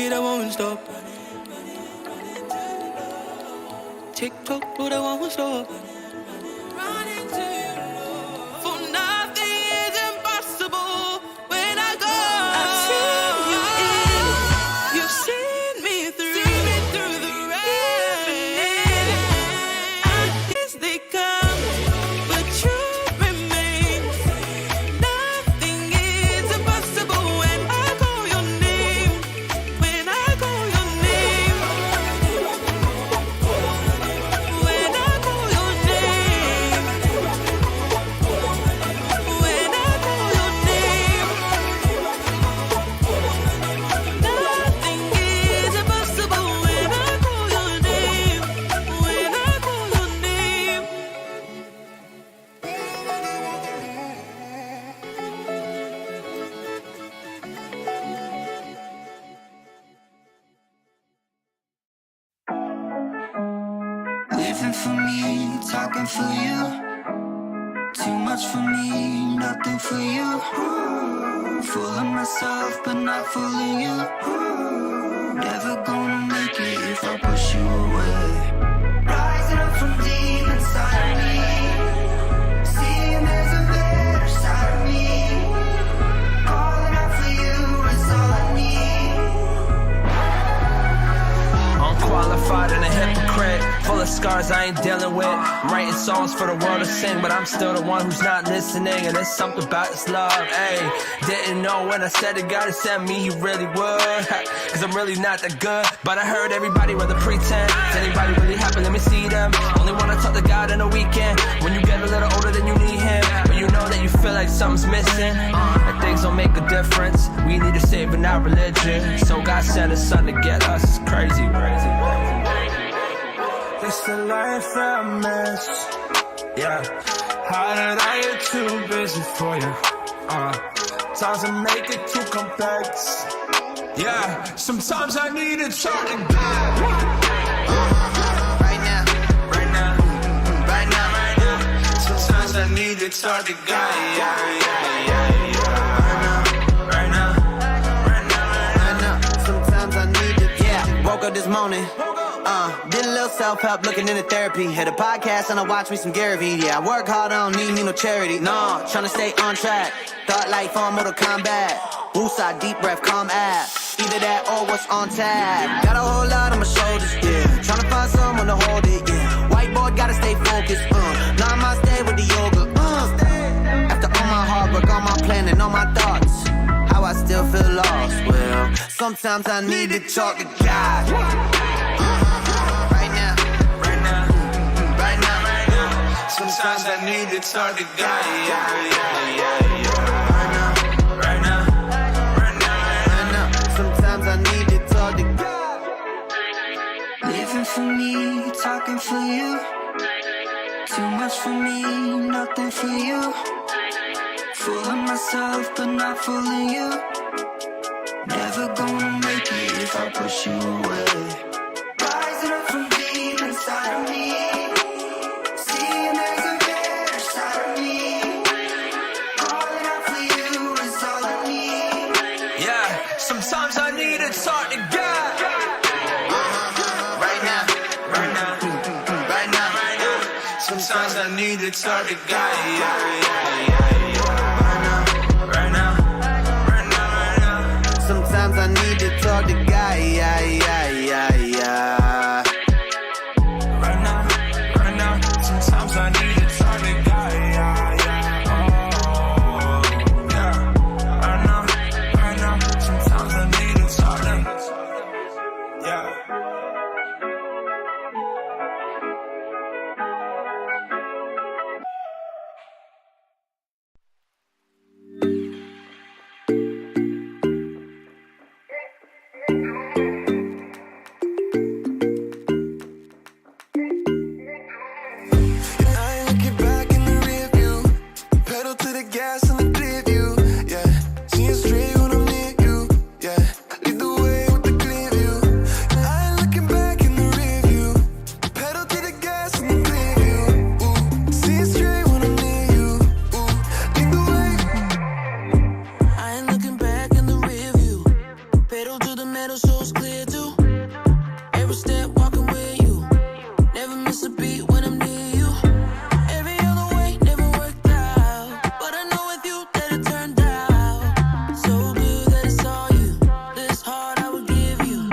speed, I won't stop. Tick-tock, but I won't stop. Running to you, for nothing is impossible when I go. I've seen you in, you've seen me through the rain. And yes, they come, but truth remains. Nothing is impossible when I call your name. When I call your name. When I call your name. When I call your name. Nothing is impossible when I call your name. When I call your name. Living for me, talking for you. Too much for me, nothing for you. Fooling myself, but not fooling you. Never gonna make it if I push you away. Rising up from deep inside of me. Seeing there's a better side of me. Calling out for you is all I need. Unqualified and a hypocrite, full of scars I ain't dealing with. I'm writing songs for the world to sing, but I'm still the one who's not listening. And there's something about this love, ayy. Didn't know when I said it, God sent me, he really would. Cause I'm really not that good, but I heard everybody rather pretend. Is anybody really happy? Let me see them. Only wanna talk to God in the weekend. When you get a little older, then you need him. But you know that you feel like something's missing. And things don't make a difference. We need to save in our religion. So God sent his son to get us. It's crazy, crazy. It's the life that I miss. Yeah. How did I get too busy for you? Sometimes I make it too complex. Yeah. Sometimes I need to talk to God. Right now, right now, right now, right now. Sometimes I need to talk to God. Yeah, yeah, yeah, yeah. Right now, right now, right now. Sometimes I need to. Yeah, woke up this morning. Did a little self-help, looking into therapy. Hit a podcast and I watch me some Gary Vee. Yeah, I work hard, I don't need me no charity. No, tryna stay on track. Thought life on Mortal Kombat. Woosah, deep breath, calm app. Either that or what's on tap. Got a whole lot on my shoulders, yeah. Tryna find someone to hold it, yeah. Whiteboard, gotta stay focused, Now I might stay with the yoga, After all my hard work, all my planning, all my thoughts. How I still feel lost, well, sometimes I need to talk to God. Sometimes I need to talk to God. Yeah, yeah, yeah, yeah. Right now, right now, right now. Sometimes I need to talk to God. Living for me, talking for you. Too much for me, nothing for you. Fooling myself, but not fooling you. Never gonna make it if I push you away. Rising up from deep inside of me. Sometimes I need to talk to God. Right now, right now, right now, right now. Sometimes I need to talk to God. Yeah, yeah, yeah, yeah. Right now, right now, right now. Sometimes I need to talk to God. Yeah, yeah, yeah, yeah. Right now, right now. Sometimes I need to talk to God. Yeah, yeah. Oh, yeah. Right now, right now. Sometimes I need to talk to God. Yeah. to be when I'm near you. Every other way never worked out, but I know with you that it turned out so good that it's all you. This heart I would give you.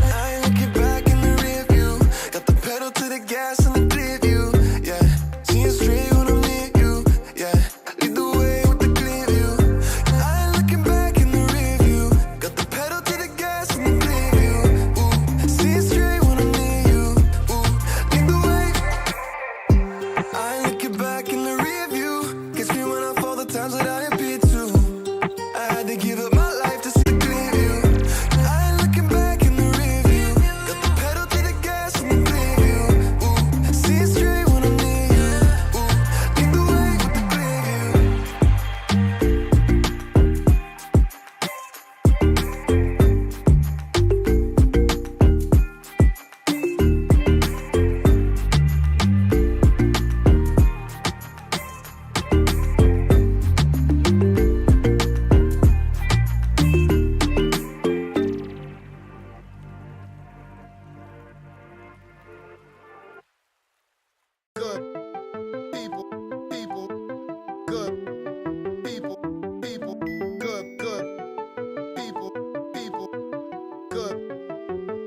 I ain't looking back in the rear view. Got the pedal to the gas and the clear view. Yeah, seeing straight when I'm near you. Yeah, lead the way with the clear view. I ain't looking back in the rear view. Got the pedal to the gas and the clear view. Ooh, seeing straight when I'm near you. Ooh, lead the way. I ain't looking back in the rear view. Catch me when I fall the times that I appeared to. I had to give up my life to see the clear view. I ain't looking back in the rear view. Got the pedal to the gas and the clear view. Ooh, see straight when I'm near you. Ooh, lead the way with the clear view. Good people, people, good people, people, good, good people, people, good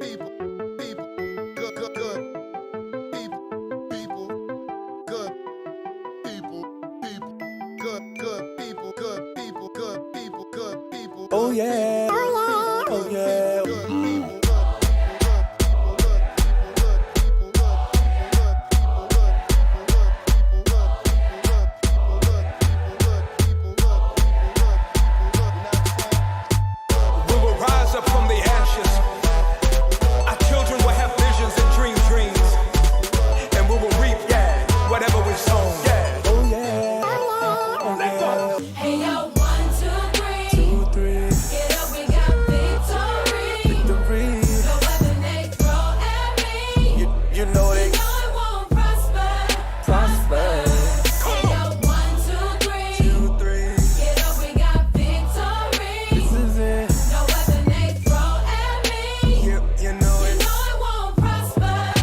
people, people, good, good, good people, people, good people, people, good, good people, good people, good people, good people. Oh yeah, oh yeah, oh yeah. Good people, We will rise up from the ashes. Our children will have visions and dreams. And we will reap, whatever we sow. Oh yeah. Hey yo, 1, 2, 3. Get up, we got victory. No weapon they throw at me. You know they No, it won't prosper. Hey yo, 1, 2, 3. Get up, we got victory. this is it. No weapon they throw at me. You know it. No, it won't prosper.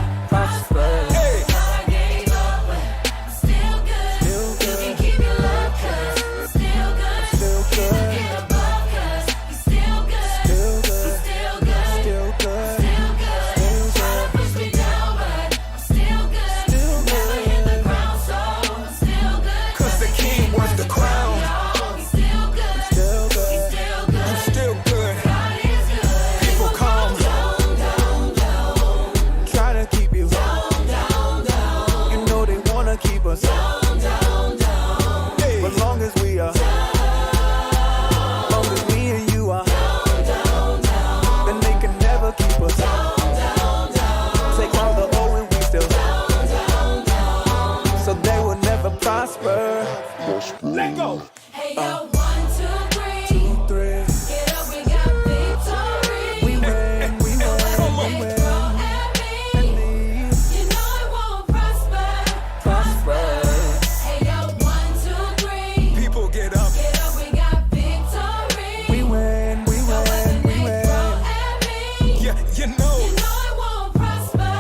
Hey, Thought I gave up, but I'm still good. You can keep your love, 'cause I'm still good. still good, Get above, 'cause he's still good. still good, He's still good. still good. Still good. Try to push me down, but I'm still good. Never hit the ground, so I'm still good. 'Cause the king wants the crown. He's still good. Still good. He's still good. I'm still good. God is good. People calm. Try to keep you. You know they wanna keep us. Hey, But long as we are, long as me and you are, then they can never keep us. Take all the O and we still, so they will never prosper. let go. Hey yo, 1, 2, 3. 2, 3. Get up, we got victory. We win, we win, Come on. we win. Throw at me. Leave, You know it won't prosper. prosper. Hey yo, 1, 2, 3. People get up. Get up, we got victory. We win, we win, we win. Throw at me. Yeah, you know. You know it won't prosper.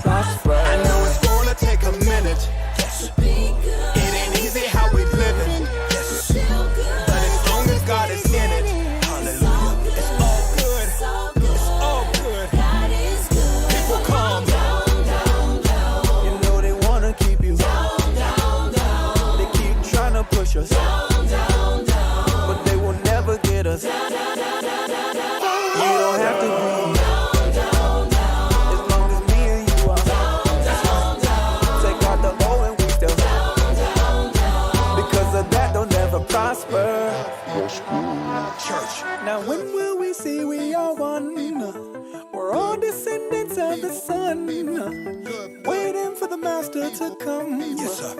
Prosper. I know it's gonna take a minute. Be good. It ain't easy how we living. Still good. But as long as God is in it, hallelujah, it's all good. So good. It's all good. God is good. People calm. You know they wanna keep you. They keep trying to push us. But they will never get us. You don't have to be. As long as me and you are. Take out the O and we still. Because of that, they'll never prosper. Church. Now when will we see we are one? We're all descendants of the sun, waiting for the master to come. Yes, sir.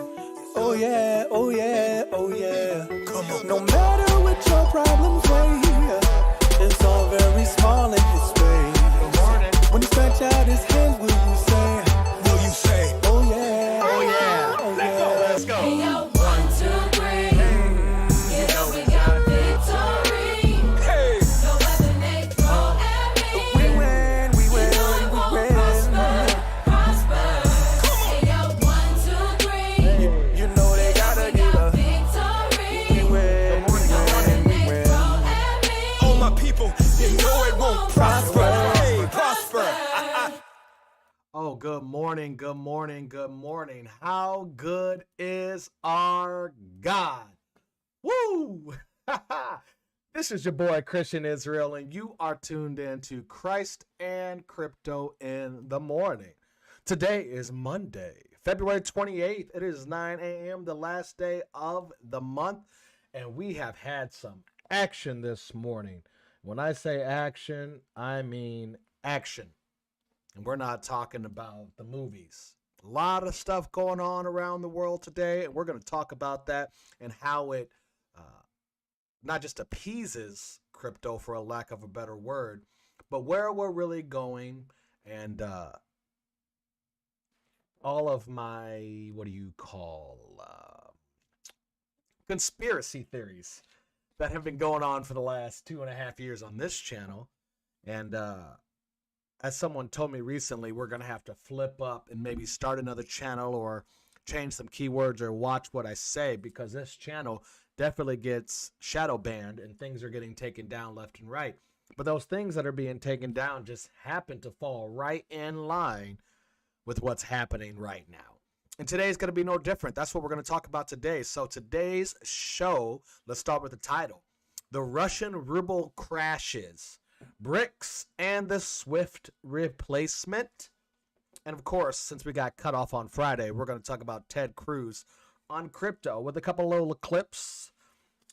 Oh yeah, oh yeah, oh yeah. Come on. No matter what your problems weigh, it's all very small in his way. When he stretch out his hands, will you say, Will you say, oh yeah, oh yeah, oh yeah. let's go. Hey yo, 1, 2, 3. Get up, we got victory. Hey, No weapon they throw at me. We win, we win, You know it we won't win. prosper. morning, good morning, good morning. How good is our God? Woo! This is your boy Christian Israel, and you are tuned in to Christ and Crypto in the Morning. Today is Monday, February 28th. It is 9 a.m., the last day of the month, and we have had some action this morning. When I say action, I mean action. And we're not talking about the movies. A lot of stuff going on around the world today, and we're going to talk about that and how it not just appeases crypto, for a lack of a better word, but where we're really going, and all of my, conspiracy theories that have been going on for the last 2.5 years on this channel. And as someone told me recently, we're going to have to flip up and maybe start another channel or change some keywords or watch what I say, because this channel definitely gets shadow banned and things are getting taken down left and right. But those things that are being taken down just happen to fall right in line with what's happening right now. And today's going to be no different. That's what we're going to talk about today. So today's show, let's start with the title. The Russian ruble crashes, BRICS and the SWIFT replacement. And of course, since we got cut off on Friday, we're going to talk about Ted Cruz on crypto with a couple little clips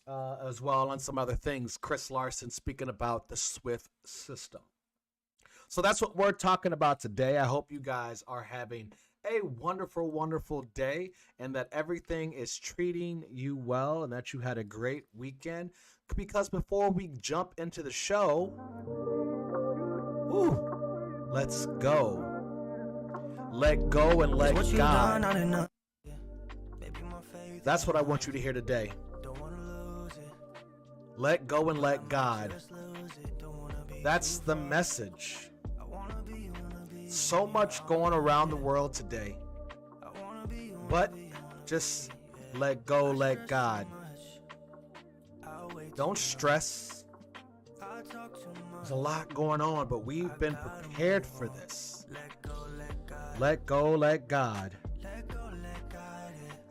as well on some other things. Chris Larson speaking about the SWIFT system. So that's what we're talking about today. I hope you guys are having a wonderful, wonderful day and that everything is treating you well and that you had a great weekend. Because before we jump into the show, let's go. Let go and let God. That's what I want you to hear today. Let go and let God. That's the message. So much going around the world today. But just let go, let God. Don't stress. There's a lot going on, but we've been prepared for this. Let go, let God.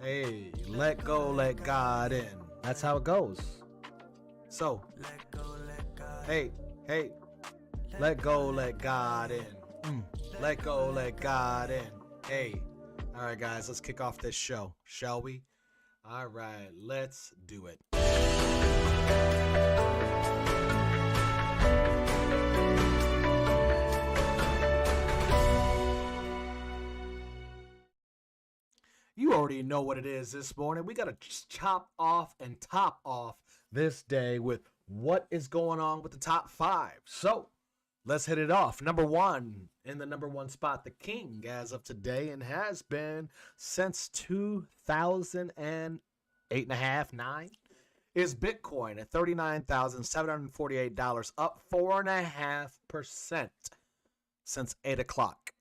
Hey, let go, let God in. That's how it goes. So, hey, let go, let God in. Let go, let God in. Hey, all right, guys, let's kick off this show, shall we? All right, let's do it. You already know what it is this morning. We got to chop off and top off this day with what is going on with the top 5. So let's hit it off. Number 1, in the number 1 spot, the king as of today, and has been since 2008.5, 9, is Bitcoin at $39,748, up 4.5% since 8 o'clock.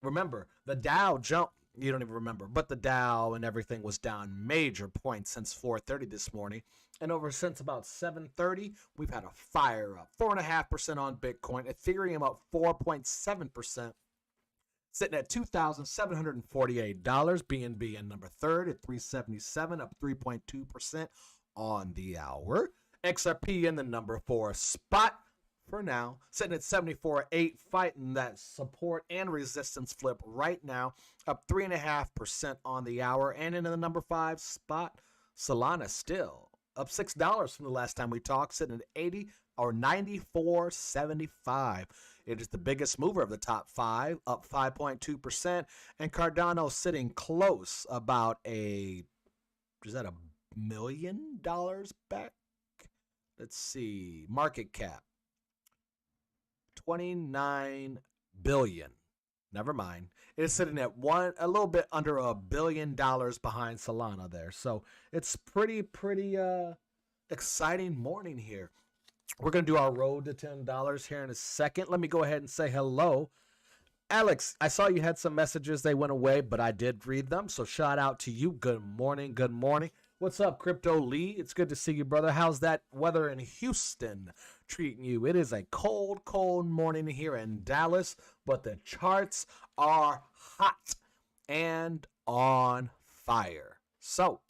Remember, the Dow jumped. You don't even remember, but the Dow and everything was down major points since 4:30 this morning. And since about 7:30, we've had a fire up. 4.5% on Bitcoin. Ethereum up 4.7%. Sitting at $2,748. BNB in number 3rd at $377, up 3.2% on the hour. XRP in the number 4 spot for now, sitting at 74.8, fighting that support and resistance flip right now, up 3.5% on the hour. And in the number 5 spot, Solana still up $6 from the last time we talked, sitting at 80 or 94.75. It is the biggest mover of the top 5, up 5.2%. And Cardano sitting close, about $1 million back? Let's see, market cap. 29 billion. Never mind. It's sitting at a little bit under $1 billion behind Solana there. So it's pretty exciting morning here. We're going to do our road to $10 here in a second. Let me go ahead and say hello. Alex, I saw you had some messages. They went away, but I did read them. So shout out to you. Good morning. Good morning. What's up, Crypto Lee? It's good to see you, brother. How's that weather in Houston treating you? It is a cold, cold morning here in Dallas, but the charts are hot and on fire. So,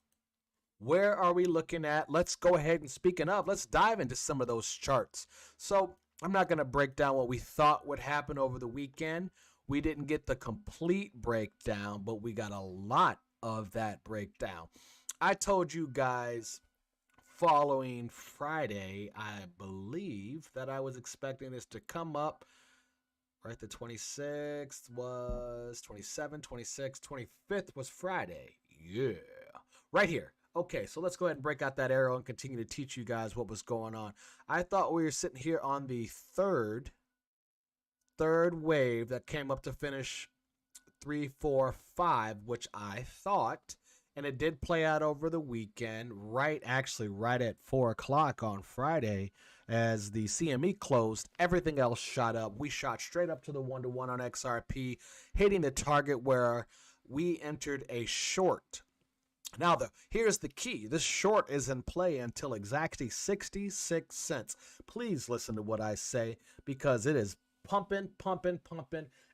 where are we looking at? Let's go ahead and speaking of, let's dive into some of those charts. So, I'm not going to break down what we thought would happen over the weekend. We didn't get the complete breakdown, but we got a lot of that breakdown. I told you guys following Friday, I believe, that I was expecting this to come up. Right, the 26th was 27, 26, 25th was Friday. Yeah, right here. Okay, so let's go ahead and break out that arrow and continue to teach you guys what was going on. I thought we were sitting here on the third wave that came up to finish 3, 4, 5, which I thought, and it did play out over the weekend, right at 4 o'clock on Friday. As the CME closed, everything else shot up. We shot straight up to the 1-to-1 on XRP, hitting the target where we entered a short. Now, here's the key. This short is in play until exactly 66 cents. Please listen to what I say, because it is pumping,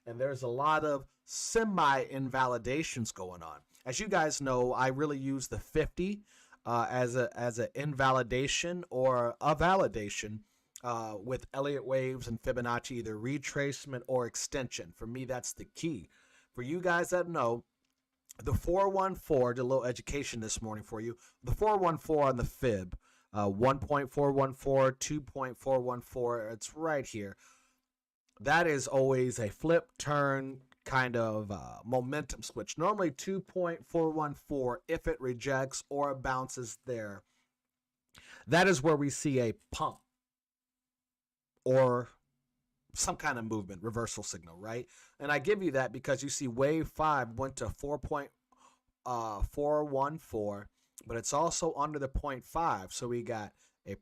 and there's a lot of semi-invalidations going on. As you guys know, I really use the 50 as an invalidation or a validation with Elliott waves and Fibonacci, either retracement or extension. For me, that's the key. For you guys that know, the 414, did a little education this morning for you. The 414 on the fib, 1.414, 2.414, it's right here. That is always a flip, turn, kind of momentum switch. Normally 2.414 if it rejects or bounces there. That is where we see a pump or some kind of movement, reversal signal, right? And I give you that because you see wave 5 went to 4.414, but it's also under the 0.5. So we got a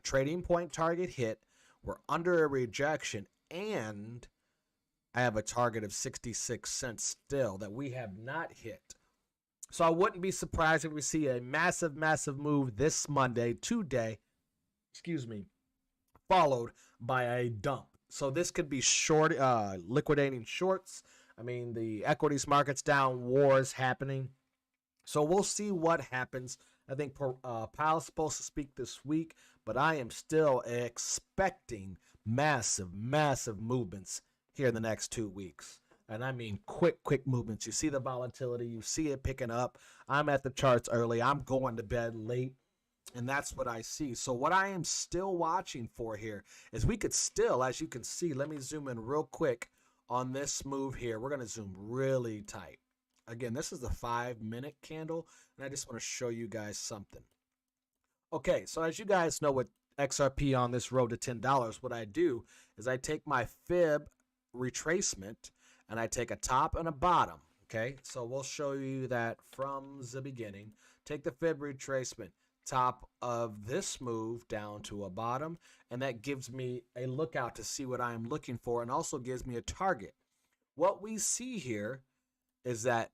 trading point target hit. We're under a rejection, and I have a target of 66 cents still that we have not hit. So I wouldn't be surprised if we see a massive, massive move this Monday, today, followed by a dump. So this could be short, liquidating shorts. I mean, the equities market's down, wars happening. So we'll see what happens. I think Powell's supposed to speak this week, but I am still expecting massive, massive movements here in the next 2 weeks. And I mean quick movements. You see the volatility. You see it picking up. I'm at the charts early. I'm going to bed late. And that's what I see. So what I am still watching for here is we could still, as you can see, let me zoom in real quick on this move here. We're going to zoom really tight. Again, this is the 5-minute candle, and I just want to show you guys something. Okay, so as you guys know, with XRP on this road to $10, what I do is I take my fib retracement and I take a top and a bottom. Okay, so we'll show you that from the beginning. Take the fib retracement, top of this move down to a bottom, and that gives me a lookout to see what I'm looking for, and also gives me a target. What we see here is that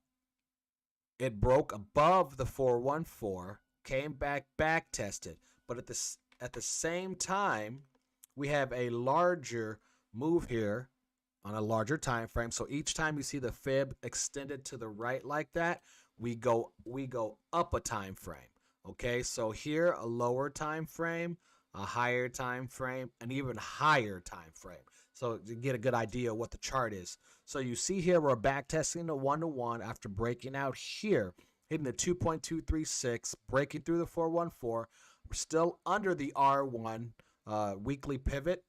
it broke above the 414, came back tested, but at the same time we have a larger move here on a larger time frame. So each time you see the fib extended to the right like that, we go up a time frame. Okay, so here a lower time frame, a higher time frame, an even higher time frame. So you get a good idea of what the chart is. So you see here we're back testing the 1-to-1 after breaking out here, hitting the 2.236, breaking through the 414. We're still under the R1 weekly pivot.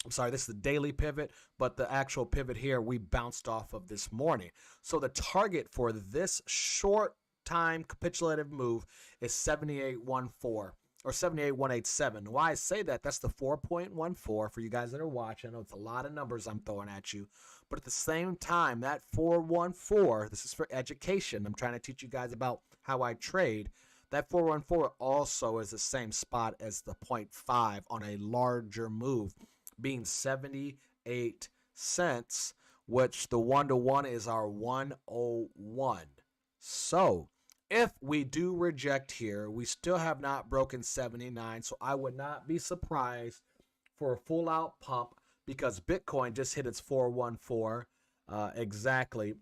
I'm sorry, this is the daily pivot, but the actual pivot here we bounced off of this morning. So the target for this short time capitulative move is 78.14 or 78.187. Why I say that, that's the 4.14 for you guys that are watching. I know it's a lot of numbers I'm throwing at you, but at the same time, that 414, this is for education. I'm trying to teach you guys about how I trade. That 414 also is the same spot as the 0.5 on a larger move, being 78 cents, which the 1-to-1 is our 101. So if we do reject here, we still have not broken 79. So I would not be surprised for a full out pump because Bitcoin just hit its 414 exactly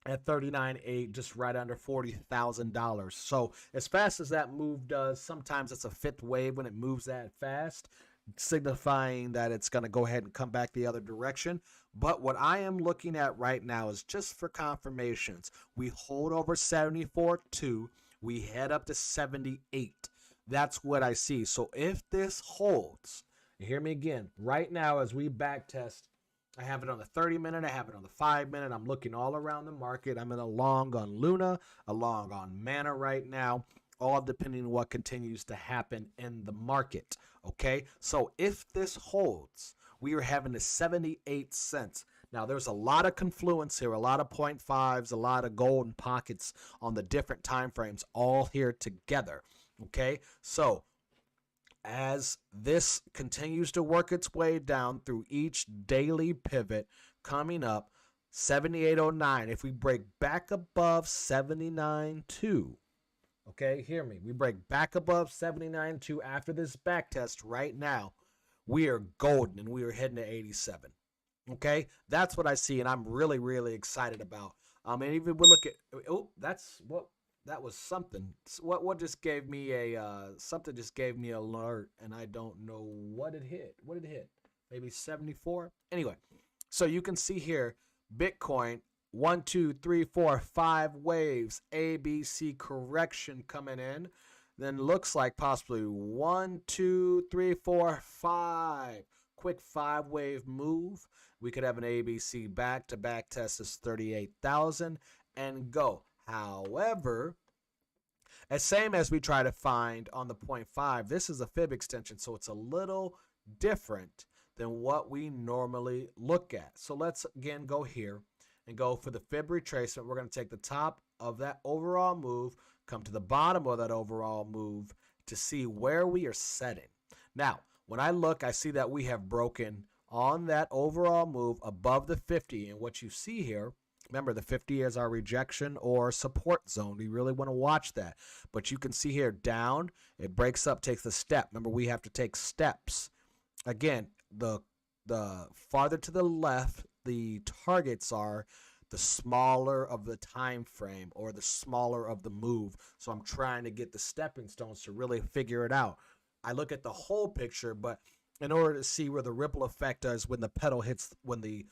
at 39.8, just right under $40,000. So as fast as that move does, sometimes it's a fifth wave when it moves that fast, signifying that it's going to go ahead and come back the other direction. But what I am looking at right now is just for confirmations. We hold over 74.2. We head up to 78. That's what I see. So if this holds, hear me again, right now as we back test, I have it on the 30-minute, I have it on the 5-minute. I'm looking all around the market. I'm in a long on Luna, a long on Mana right now, all depending on what continues to happen in the market. Okay, so if this holds, we are having a 78 cents. Now, there's a lot of confluence here, a lot of 0.5s, a lot of golden pockets on the different time frames all here together. Okay, so as this continues to work its way down through each daily pivot coming up, 78.09, if we break back above 79.2, okay, hear me, we break back above 79.2 after this back test right now, we are golden and we are heading to 87. Okay, that's what I see, and I'm really, really excited about. And even we look at, oh, that's what. That was something. What just gave me a something just gave me an alert, and I don't know what it hit. What did it hit? Maybe 74. Anyway, so you can see here, Bitcoin 1, 2, 3, 4, 5 waves, ABC correction coming in. Then looks like possibly 1, 2, 3, 4, 5. Quick 5-wave move. We could have an ABC back-to-back test is 38,000 and go. However, as same as we try to find on the 0.5, this is a fib extension, so it's a little different than what we normally look at. So let's again go here and go for the fib retracement. We're going to take the top of that overall move, come to the bottom of that overall move to see where we are setting. Now, when I look, I see that we have broken on that overall move above the 50, and what you see here, remember, the 50 is our rejection or support zone. We really want to watch that. But you can see here down, it breaks up, takes a step. Remember, we have to take steps. Again, the farther to the left the targets are, the smaller of the time frame or the smaller of the move. So I'm trying to get the stepping stones to really figure it out. I look at the whole picture, but in order to see where the ripple effect is when the pedal hits, when the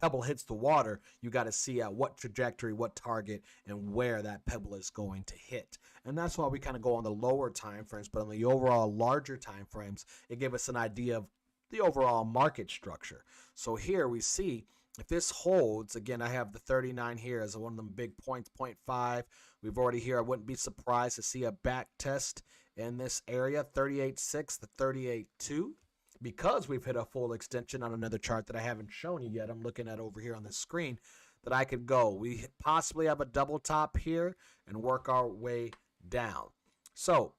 pebble hits the water, you got to see at what trajectory, what target, and where that pebble is going to hit. And that's why we kind of go on the lower time frames, but on the overall larger time frames, it gives us an idea of the overall market structure. So here we see if this holds, again, I have the 39 here as one of them big points, 0.5. We've already here, I wouldn't be surprised to see a back test in this area, 38.6 to 38.2. Because we've hit a full extension on another chart that I haven't shown you yet, I'm looking at over here on the screen, that I could go. We possibly have a double top here and work our way down. So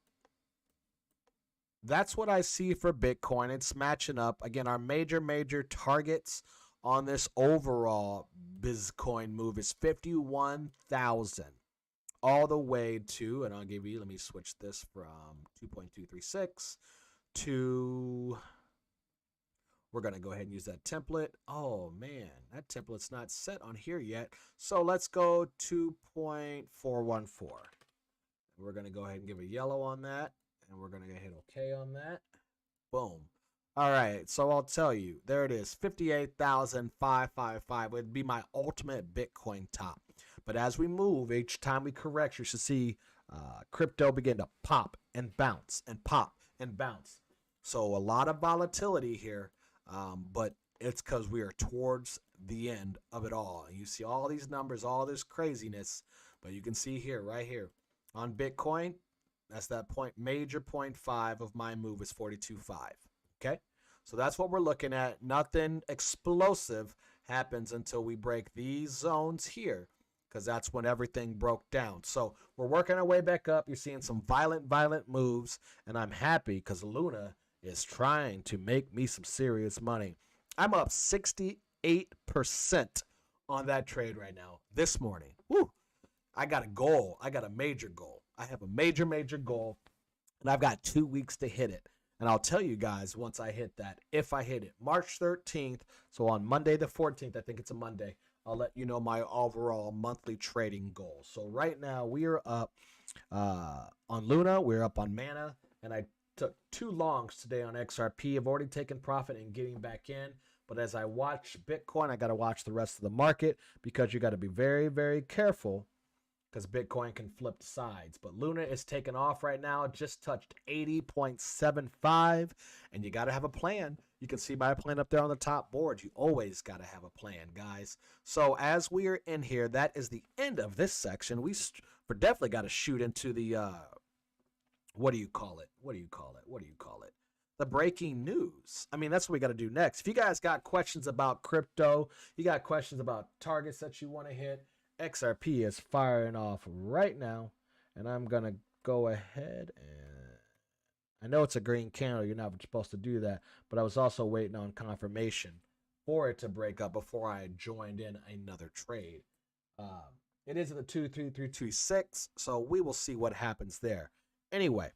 that's what I see for Bitcoin. It's matching up. Again, our major targets on this overall Bitcoin move is 51,000 all the way to, and I'll give you, let me switch this from 2.236 to, we're going to go ahead and use that template. Oh, man, that template's not set on here yet. So let's go 2.414. We're going to go ahead and give a yellow on that. And we're going to hit OK on that. Boom. All right. So I'll tell you, there it is. 58,555 would be my ultimate Bitcoin top. But as we move, each time we correct, you should see crypto begin to pop and bounce and pop and bounce. So a lot of volatility here. But it's because we are towards the end of it all. You see all these numbers, all this craziness, but you can see here, right here on Bitcoin, that's that point, major 0.5 of my move is 42.5. Okay. So that's what we're looking at. Nothing explosive happens until we break these zones here, because that's when everything broke down. So we're working our way back up. You're seeing some violent moves, and I'm happy because Luna is trying to make me some serious money. I'm up 68% on that trade right now this morning. Woo! I got a goal. I got a major goal. I have a major goal, and I've got 2 weeks to hit it. And I'll tell you guys once I hit that, if I hit it. March 13th, so on Monday the 14th, I think it's a Monday, I'll let you know my overall monthly trading goal. So right now we are up on Luna, we're up on Mana, and I took 2 longs today on XRP. I've already taken profit and getting back in. But as I watch Bitcoin, I got to watch the rest of the market because you got to be very, very careful because Bitcoin can flip sides. But Luna is taking off right now, just touched 80.75, and you got to have a plan. You can see my plan up there on the top board. You always got to have a plan, guys. So as we are in here, that is the end of this section. We're definitely got to shoot into the, what do you call it? The breaking news. I mean, that's what we got to do next. If you guys got questions about crypto, you got questions about targets that you want to hit, XRP is firing off right now. And I'm going to go ahead and I know it's a green candle. You're not supposed to do that. But I was also waiting on confirmation for it to break up before I joined in another trade. It is at the 23326. So we will see what happens there. Anyway.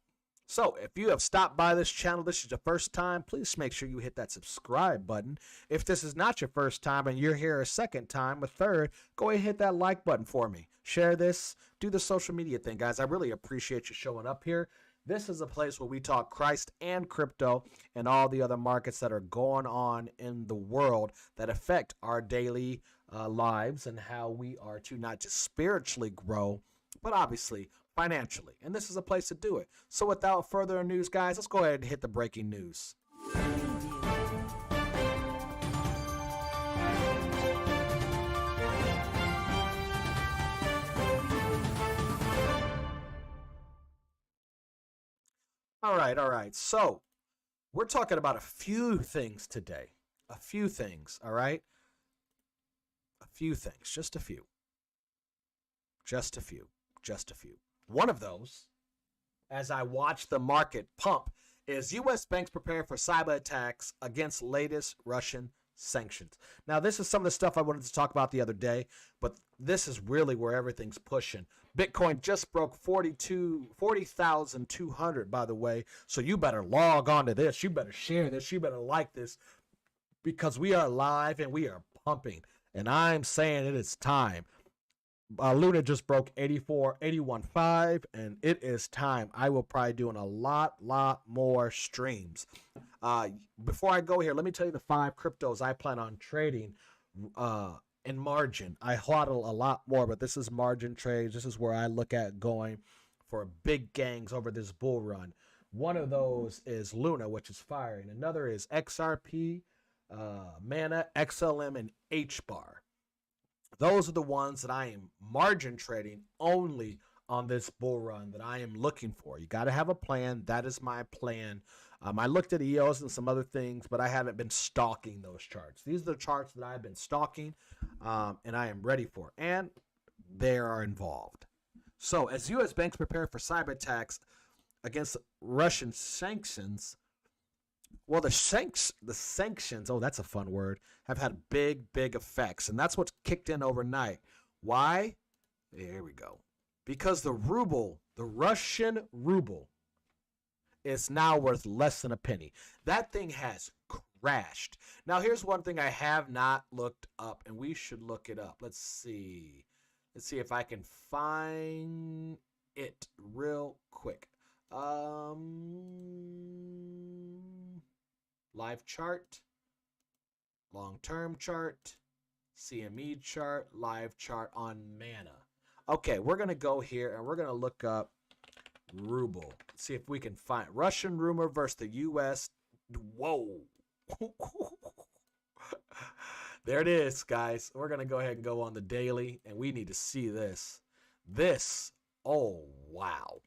So, if you have stopped by this channel, this is your first time, please make sure you hit that subscribe button. If this is not your first time and you're here a second time, a third, go ahead and hit that like button for me. Share this, do the social media thing, guys. I really appreciate you showing up here. This is a place where we talk Christ and crypto and all the other markets that are going on in the world that affect our daily lives and how we are to not just spiritually grow, but obviously financially. And this is a place to do it. So without further news, guys, let's go ahead and hit the breaking news. All right. So we're talking about a few things today. A few things, all right? A few things, just a few. One of those, as I watch the market pump, is U.S. banks prepare for cyber attacks against latest Russian sanctions. Now, this is some of the stuff I wanted to talk about the other day, but this is really where everything's pushing. Bitcoin just broke 40,200, by the way, so you better log on to this. You better share this. You better like this because we are live and we are pumping, and I'm saying it is time. Luna just broke 81.5, and it is time. I will probably doing a lot more streams. Before I go here, let me tell you the 5 cryptos I plan on trading in margin. I hodl a lot more, but this is margin trades. This is where I look at going for big gangs over this bull run. One of those is Luna, which is firing. Another is XRP, Mana, XLM, and HBAR. Those are the ones that I am margin trading only on this bull run that I am looking for. You got to have a plan. That is my plan. I looked at EOS and some other things, but I haven't been stalking those charts. These are the charts that I've been stalking, and I am ready for. And they are involved. So as U.S. banks prepare for cyber attacks against Russian sanctions, well, the sanctions, oh, that's a fun word, have had big effects. And that's what's kicked in overnight. Why? Here we go. Because the ruble, the Russian ruble, is now worth less than a penny. That thing has crashed. Now, here's one thing I have not looked up, and we should look it up. Let's see. Let's see if I can find it real quick. Live chart, long-term chart, CME chart, live chart on Mana. Okay, we're going to go here and we're going to look up Ruble. See if we can find Russian rumor versus the U.S. Whoa. There it is, guys. We're going to go ahead and go on the daily, and we need to see this. Oh, wow.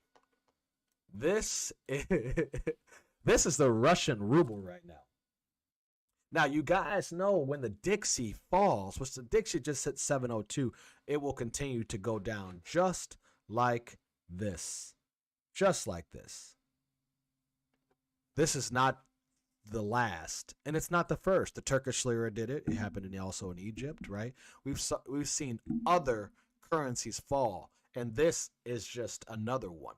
This is the Russian ruble right now. Now, you guys know when the Dixie falls, which the Dixie just hit 702, it will continue to go down just like this. Just like this. This is not the last, and it's not the first. The Turkish lira did it. It happened also in Egypt, right? We've seen other currencies fall, And this is just another one.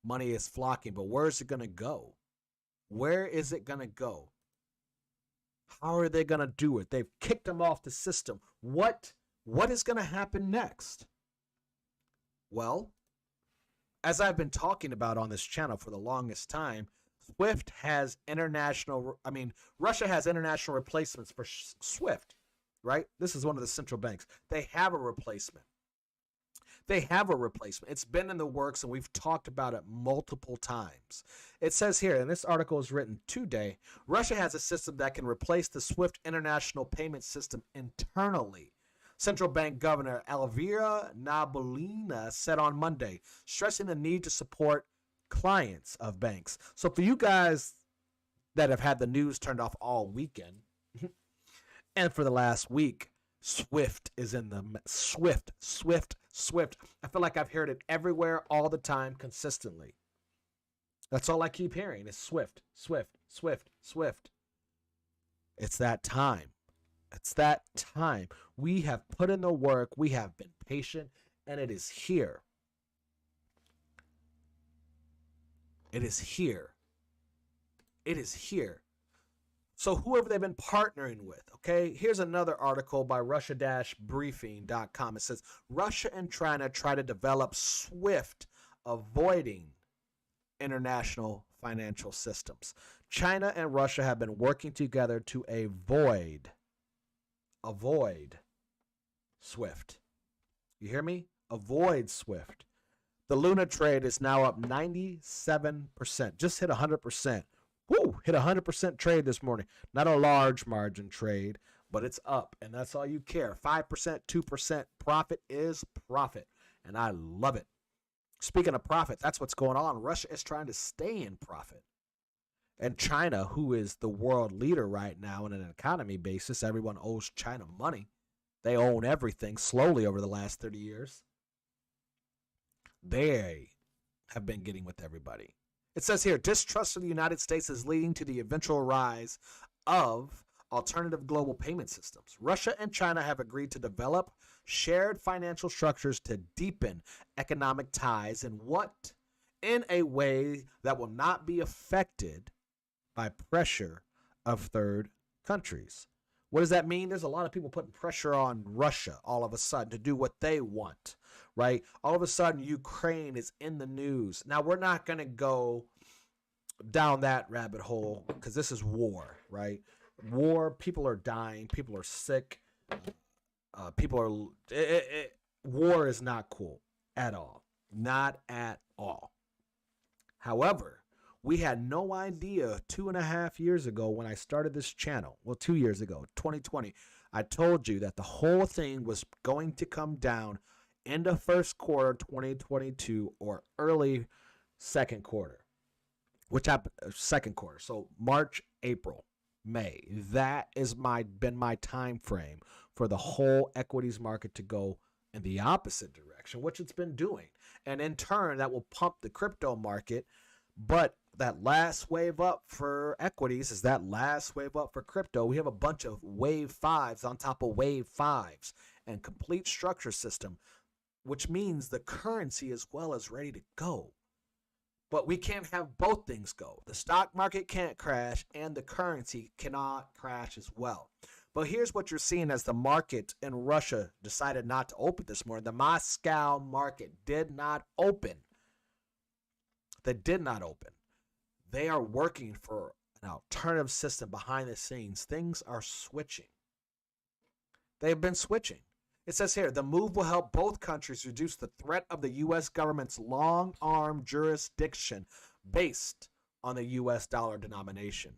Money is flocking, but where is it going to go? Where is it going to go? How are they going to do it? They've kicked them off the system. What is going to happen next? Well, as I've been talking about on this channel for the longest time, Russia has international replacements for SWIFT, right? This is one of the central banks. They have a replacement. It's been in the works, and we've talked about it multiple times. It says here, and this article is written today, Russia has a system that can replace the SWIFT international payment system internally. Central Bank Governor Elvira Nabiulina said on Monday, stressing the need to support clients of banks. So for you guys that have had the news turned off all weekend and for the last week, SWIFT is in the SWIFT. I feel like I've heard it everywhere all the time consistently. That's all I keep hearing is SWIFT. It's that time. We have put in the work. We have been patient, and it is here. It is here. So whoever they've been partnering with, okay? Here's another article by Russia-briefing.com. It says, Russia and China try to develop SWIFT, avoiding international financial systems. China and Russia have been working together to avoid SWIFT. You hear me? Avoid SWIFT. The Luna trade is now up 97%. Just hit 100%. Woo! Hit 100% trade this morning. Not a large margin trade, but it's up, and that's all you care. 5%, 2% profit is profit, and I love it. Speaking of profit, that's what's going on. Russia is trying to stay in profit. And China, who is the world leader right now on an economy basis, everyone owes China money. They own everything slowly over the last 30 years. They have been getting with everybody. It says here, distrust of the United States is leading to the eventual rise of alternative global payment systems. Russia and China have agreed to develop shared financial structures to deepen economic ties in a way that will not be affected by pressure of third countries. What does that mean? There's a lot of people putting pressure on Russia all of a sudden to do what they want, right? All of a sudden, Ukraine is in the news. Now, we're not going to go down that rabbit hole because this is war, right? War, people are dying, people are sick, war is not cool at all. Not at all. However, we had no idea 2.5 years ago when I started this channel. Well, 2 years ago, 2020. I told you that the whole thing was going to come down in the first quarter 2022 or early second quarter. Which happened second quarter. So March, April, May. That is been my time frame for the whole equities market to go in the opposite direction, which it's been doing. And in turn, that will pump the crypto market. But that last wave up for equities is that last wave up for crypto. We have a bunch of wave fives on top of wave fives and complete structure system, which means the currency as well is ready to go. But we can't have both things go. The stock market can't crash and the currency cannot crash as well. But here's what you're seeing as the market in Russia decided not to open this morning. The Moscow market did not open. They did not open. They are working for an alternative system behind the scenes. Things are switching. They've been switching. It says here, the move will help both countries reduce the threat of the U.S. government's long-arm jurisdiction based on the U.S. dollar denomination.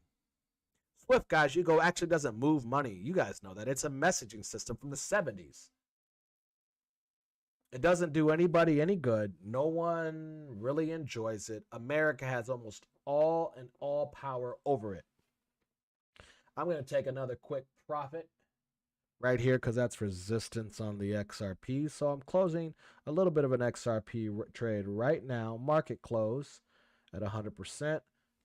SWIFT, guys, actually doesn't move money. You guys know that. It's a messaging system from the 70s. It doesn't do anybody any good. No one really enjoys it. America has almost all power over it. I'm going to take another quick profit right here because that's resistance on the XRP. So I'm closing a little bit of an XRP trade right now. Market close at 100%.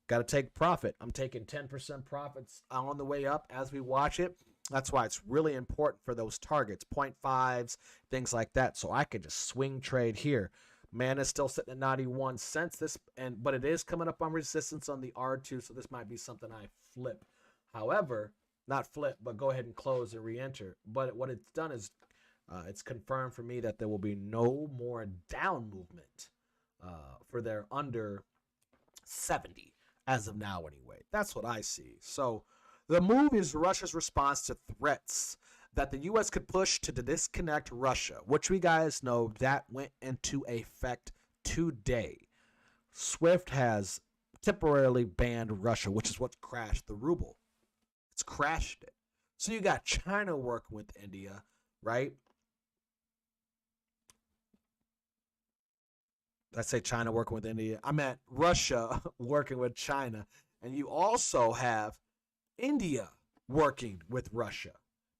Got to take profit. I'm taking 10% profits on the way up as we watch it. That's why it's really important for those targets, 0.5s, things like that. So I could just swing trade here. Man is still sitting at 91 cents. But it is coming up on resistance on the R2, so this might be something I flip. However, not flip, but go ahead and close and re-enter. But what it's done is it's confirmed for me that there will be no more down movement for their under 70 as of now anyway. That's what I see. So the move is Russia's response to threats that the U.S. could push to disconnect Russia, which we guys know that went into effect today. SWIFT has temporarily banned Russia, which is what crashed the ruble. It's crashed it. So you got China working with India, right? I say China working with India. I meant Russia working with China. And you also have India working with Russia.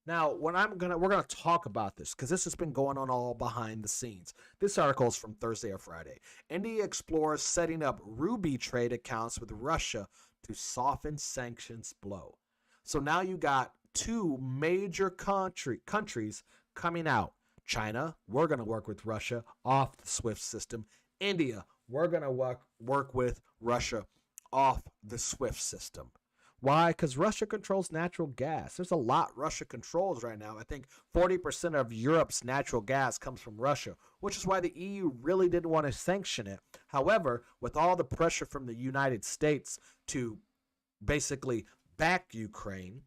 Now, we're gonna talk about this because this has been going on all behind the scenes. This article is from Thursday or Friday. India explores setting up rupee trade accounts with Russia to soften sanctions blow. So now you got two major countries coming out. China, we're gonna work with Russia off the SWIFT system. India, we're gonna work with Russia off the SWIFT system. Why? Because Russia controls natural gas. There's a lot Russia controls right now. I think 40% of Europe's natural gas comes from Russia, which is why the EU really didn't want to sanction it. However, with all the pressure from the United States to basically back Ukraine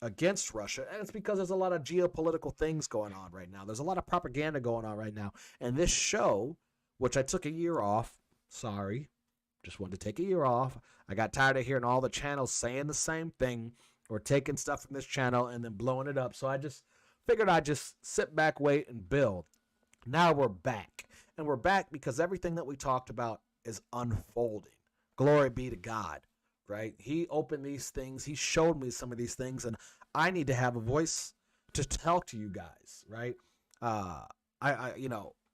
against Russia, and it's because there's a lot of geopolitical things going on right now. There's a lot of propaganda going on right now. And this show, which I took a year off, sorry, just wanted to take a year off. I got tired of hearing all the channels saying the same thing or taking stuff from this channel and then blowing it up. So I just figured I'd just sit back, wait, and build. Now we're back. And we're back because everything that we talked about is unfolding. Glory be to God, right? He opened these things. He showed me some of these things. And I need to have a voice to talk to you guys, right?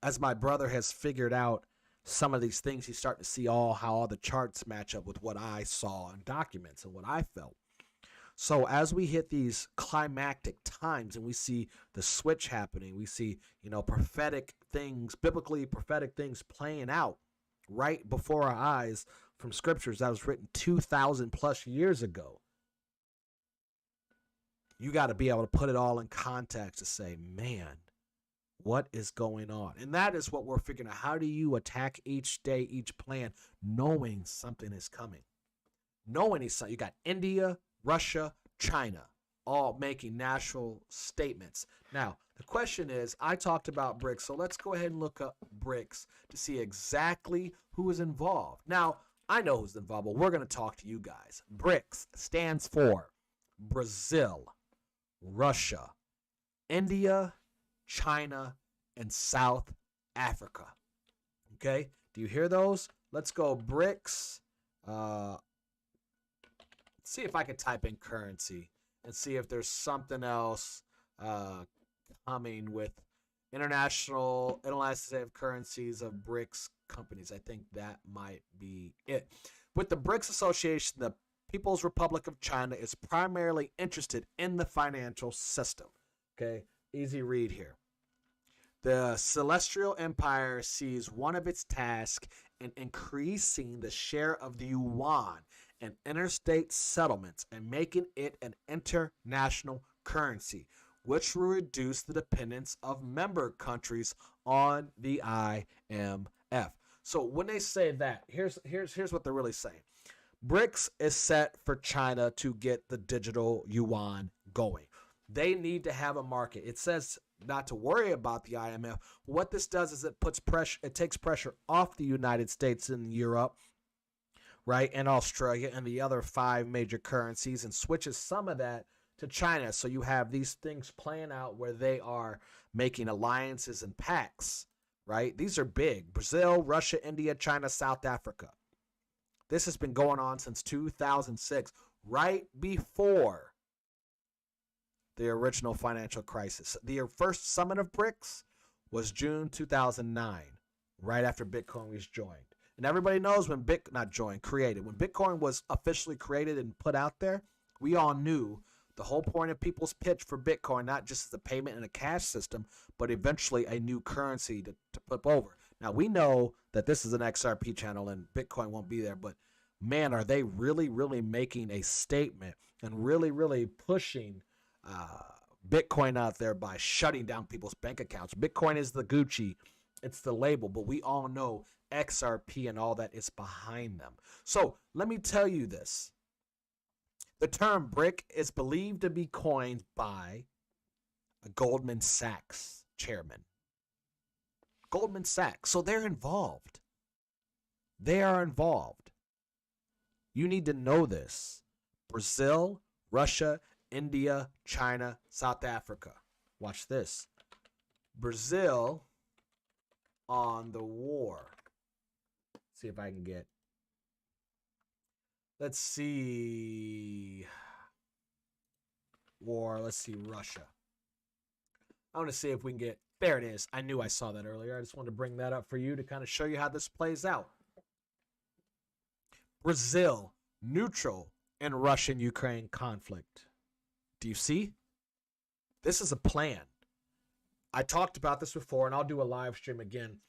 As my brother has figured out some of these things, he's starting to see how all the charts match up with what I saw in documents and what I felt. So as we hit these climactic times and we see the switch happening, we see, prophetic things, biblically prophetic things playing out right before our eyes from scriptures that was written 2,000 plus years ago. You got to be able to put it all in context to say, man, what is going on? And that is what we're figuring out. How do you attack each day, each plan, knowing something is coming? Knowing you got India, Russia, China, all making national statements. Now, the question is, I talked about BRICS, so let's go ahead and look up BRICS to see exactly who is involved. Now, I know who's involved, but we're going to talk to you guys. BRICS stands for Brazil, Russia, India, China, and South Africa. Okay? Do you hear those? Let's go BRICS. Let's see if I can type in currency and see if there's something else coming with international currencies of BRICS companies. I think that might be it. With the BRICS Association, the People's Republic of China is primarily interested in the financial system. Okay? Easy read here. The Celestial Empire sees one of its tasks in increasing the share of the yuan in interstate settlements and making it an international currency, which will reduce the dependence of member countries on the IMF. So when they say that, here's what they're really saying. BRICS is set for China to get the digital yuan going. They need to have a market. It says not to worry about the IMF. What this does is it takes pressure off the United States and Europe, right, and Australia and the other 5 major currencies and switches some of that to China. So you have these things playing out where they are making alliances and pacts, right? These are big. Brazil, Russia, India, China, South Africa. This has been going on since 2006, right before the original financial crisis. The first summit of BRICS was June 2009, right after Bitcoin was joined. And everybody knows when created. When Bitcoin was officially created and put out there, we all knew The whole point of people's pitch for Bitcoin, not just as a payment and a cash system, but eventually a new currency to flip over. Now, we know that this is an XRP channel and Bitcoin won't be there, but man, are they really, really making a statement and really, really pushing Bitcoin out there by shutting down people's bank accounts. Bitcoin is the Gucci, it's the label, but we all know XRP and all that is behind them. So let me tell you this. The term brick is believed to be coined by a Goldman Sachs chairman. Goldman Sachs. So they're involved. They are involved. You need to know this. Brazil, Russia, India, China, South Africa. Watch this. Brazil on the war. See if I can get. Let's see. War. Let's see Russia. I want to see if we can get. There it is. I knew I saw that earlier. I just wanted to bring that up for you to kind of show you how this plays out. Brazil, neutral in Russian-Ukraine conflict. Do you see? This is a plan. I talked about this before, and I'll do a live stream again.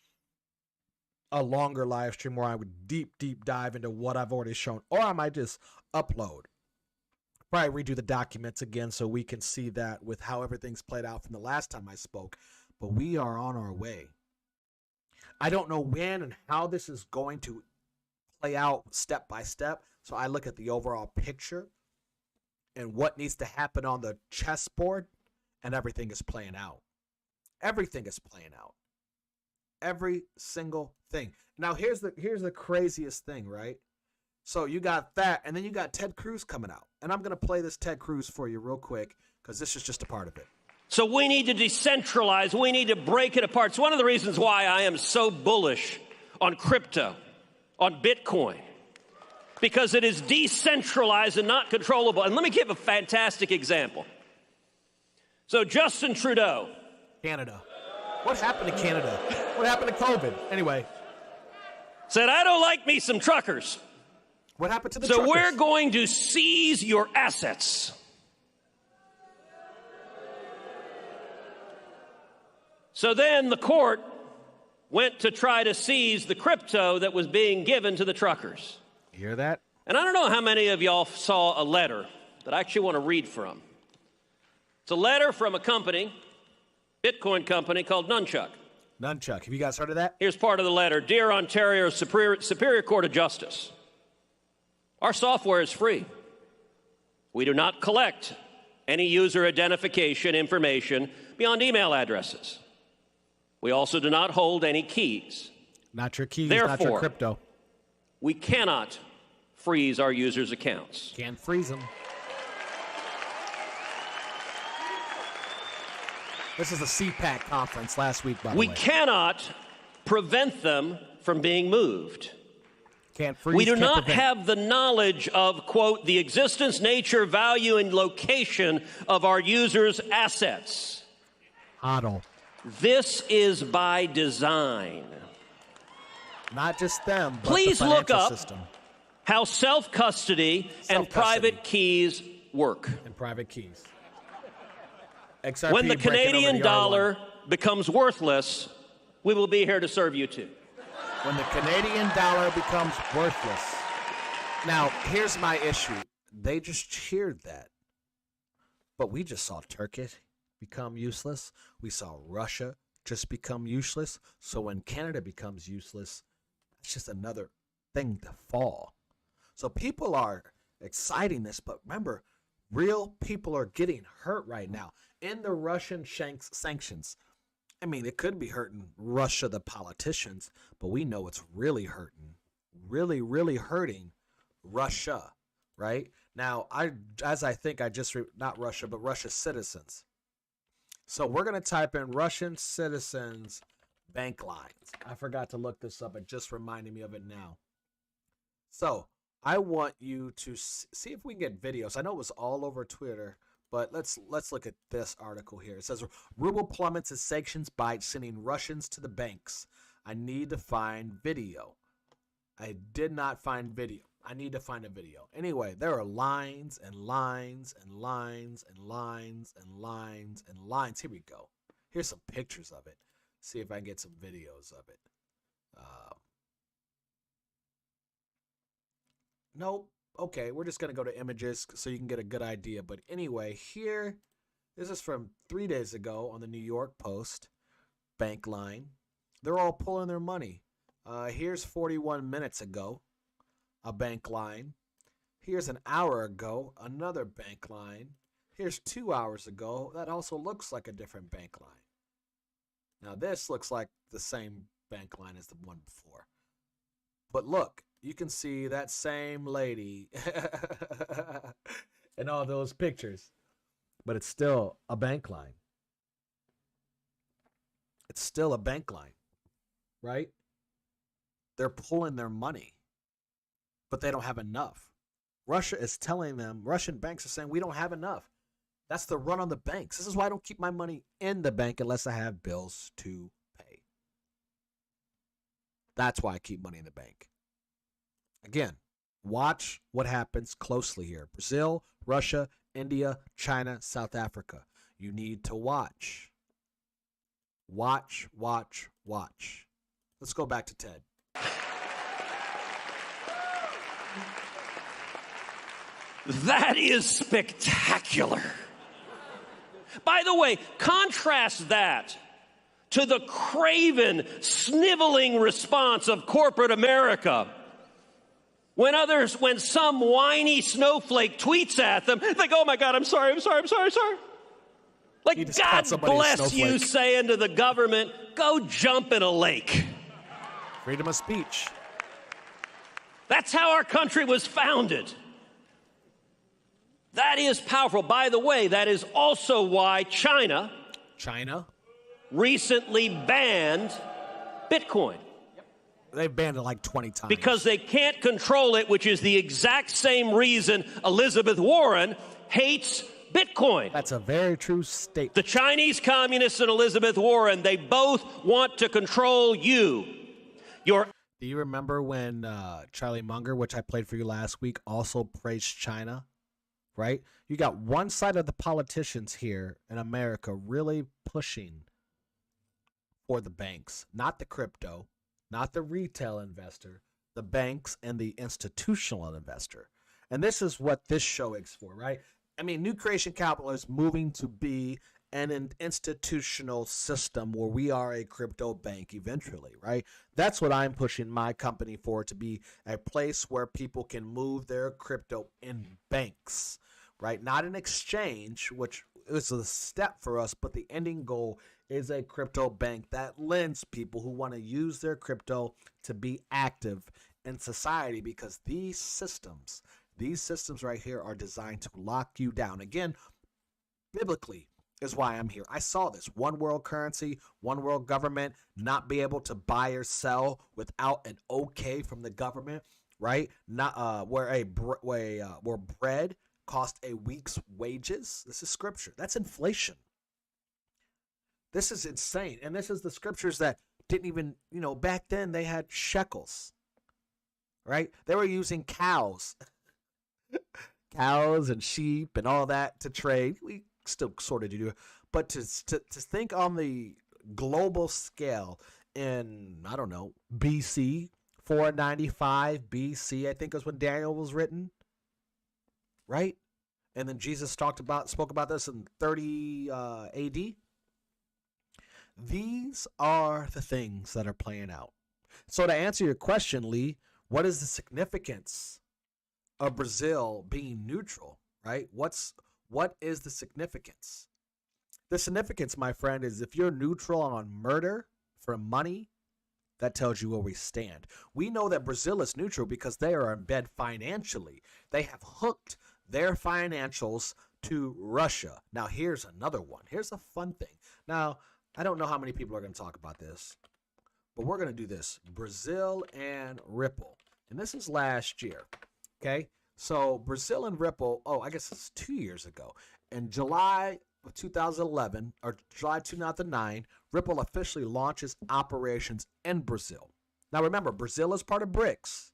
A longer live stream where I would deep dive into what I've already shown. Or I might just upload. Probably redo the documents again so we can see that with how everything's played out from the last time I spoke. But we are on our way. I don't know when and how this is going to play out step by step. So I look at the overall picture and what needs to happen on the chessboard, and everything is playing out. Everything is playing out. Every single thing. Now here's the craziest thing, right? So you got that, and then you got Ted Cruz coming out. And I'm going to play this Ted Cruz for you real quick because this is just a part of it. So we need to decentralize. We need to break it apart. It's one of the reasons why I am so bullish on crypto, on Bitcoin, because it is decentralized and not controllable. And let me give a fantastic example. So Justin Trudeau. Canada. What happened to Canada? What happened to COVID? Anyway. Said, I don't like me some truckers. What happened to the truckers? So truckers? we're going to seize your assets. So then the court went to try to seize the crypto that was being given to the truckers. You hear that? And I don't know how many of y'all saw a letter that I actually want to read from. It's a letter from a company, Bitcoin company called Nunchuck. Nunchuck. Have you guys heard of that? Here's part of the letter. Dear Ontario Superior Court of Justice, our software is free. We do not collect any user identification information beyond email addresses. We also do not hold any keys. Not your keys, Therefore, not your crypto. We cannot freeze our users' accounts. Can't freeze them. This is a CPAC conference last week, by the way. We cannot prevent them from being moved. Can't freeze, we do can't not prevent. have the knowledge of, quote, the existence, nature, value, and location of our users' assets. HODL. This is by design. Not just them, but Please the look financial up system. how self-custody and private keys work. And private keys. XRP When the breaking over Canadian the dollar R1. becomes worthless, we will be here to serve you too. When the Canadian dollar becomes worthless. Now, here's my issue. They just cheered that. But we just saw Turkey become useless. We saw Russia just become useless. So when Canada becomes useless, it's just another thing to fall. So people are exciting this, but remember, real people are getting hurt right now. In the Russian sanctions, I mean, it could be hurting Russia, the politicians, but we know it's really hurting, really hurting Russia, right? Now, not Russia, but Russia's citizens. So we're going to type in Russian citizens bank lines. I forgot to look this up. It just reminded me of it now. So I want you to see if we can get videos. I know it was all over Twitter, but let's look at this article here. It says, Ruble plummets as sanctions bite, sending Russians to the banks. I need to find video. I did not find video. I need to find a video. Anyway, there are lines and lines and lines and lines and lines and lines. Here we go. Here's some pictures of it. See if I can get some videos of it. Nope. Okay, we're just going to go to images so you can get a good idea. But anyway, here, this is from 3 days ago on the New York Post. Bank line. They're all pulling their money. Here's 41 minutes ago, a bank line. Here's an hour ago, another bank line. Here's 2 hours ago. That also looks like a different bank line. Now this looks like the same bank line as the one before. But look, you can see that same lady in all those pictures. But it's still a bank line. It's still a bank line, right? They're pulling their money, but they don't have enough. Russia is telling them, Russian banks are saying, we don't have enough. That's the run on the banks. This is why I don't keep my money in the bank unless I have bills to pay. That's why I keep money in the bank. Again, watch what happens closely here. Brazil, Russia, India, China, South Africa. You need to watch. Watch, watch, watch. Let's go back to Ted. That is spectacular. By the way, contrast that to the craven, sniveling response of corporate America. When some whiny snowflake tweets at them, they go, oh my God, I'm sorry. Like, God bless you saying to the government, go jump in a lake. Freedom of speech. That's how our country was founded. That is powerful. By the way, that is also why China recently banned Bitcoin. They've banned it like 20 times. Because they can't control it, which is the exact same reason Elizabeth Warren hates Bitcoin. That's a very true statement. The Chinese communists and Elizabeth Warren, they both want to control you. Do you remember when Charlie Munger, which I played for you last week, also praised China? Right? You got one side of the politicians here in America really pushing for the banks, not the crypto, not the retail investor, the banks and the institutional investor. And this is what this show is for, right? I mean, New Creation Capital is moving to be an institutional system where we are a crypto bank eventually, right? That's what I'm pushing my company for, to be a place where people can move their crypto in banks, right? Not an exchange, which is a step for us, but the ending goal is a crypto bank that lends people who want to use their crypto to be active in society, because these systems right here are designed to lock you down. Again, biblically is why I'm here. I saw this one world currency, one world government, not be able to buy or sell without an okay from the government, right? Not where bread cost a week's wages. This is scripture. That's inflation. This is insane. And this is the scriptures that didn't even, back then they had shekels, right? They were using cows and sheep and all that to trade. We still sort of do it. But to think on the global scale in, I don't know, BC, 495 BC, I think was when Daniel was written, right? And then Jesus spoke about this in 30 AD. These are the things that are playing out. So to answer your question, Lee, what is the significance of Brazil being neutral, right? What is the significance? The significance, my friend, is if you're neutral on murder for money, that tells you where we stand. We know that Brazil is neutral because they are in bed financially. They have hooked their financials to Russia. Now, here's another one. Here's a fun thing. Now, I don't know how many people are going to talk about this, but we're going to do this. Brazil and Ripple. And this is last year, okay? So Brazil and Ripple, I guess it's 2 years ago. In July of 2011, or July 2009, Ripple officially launches operations in Brazil. Now remember, Brazil is part of BRICS.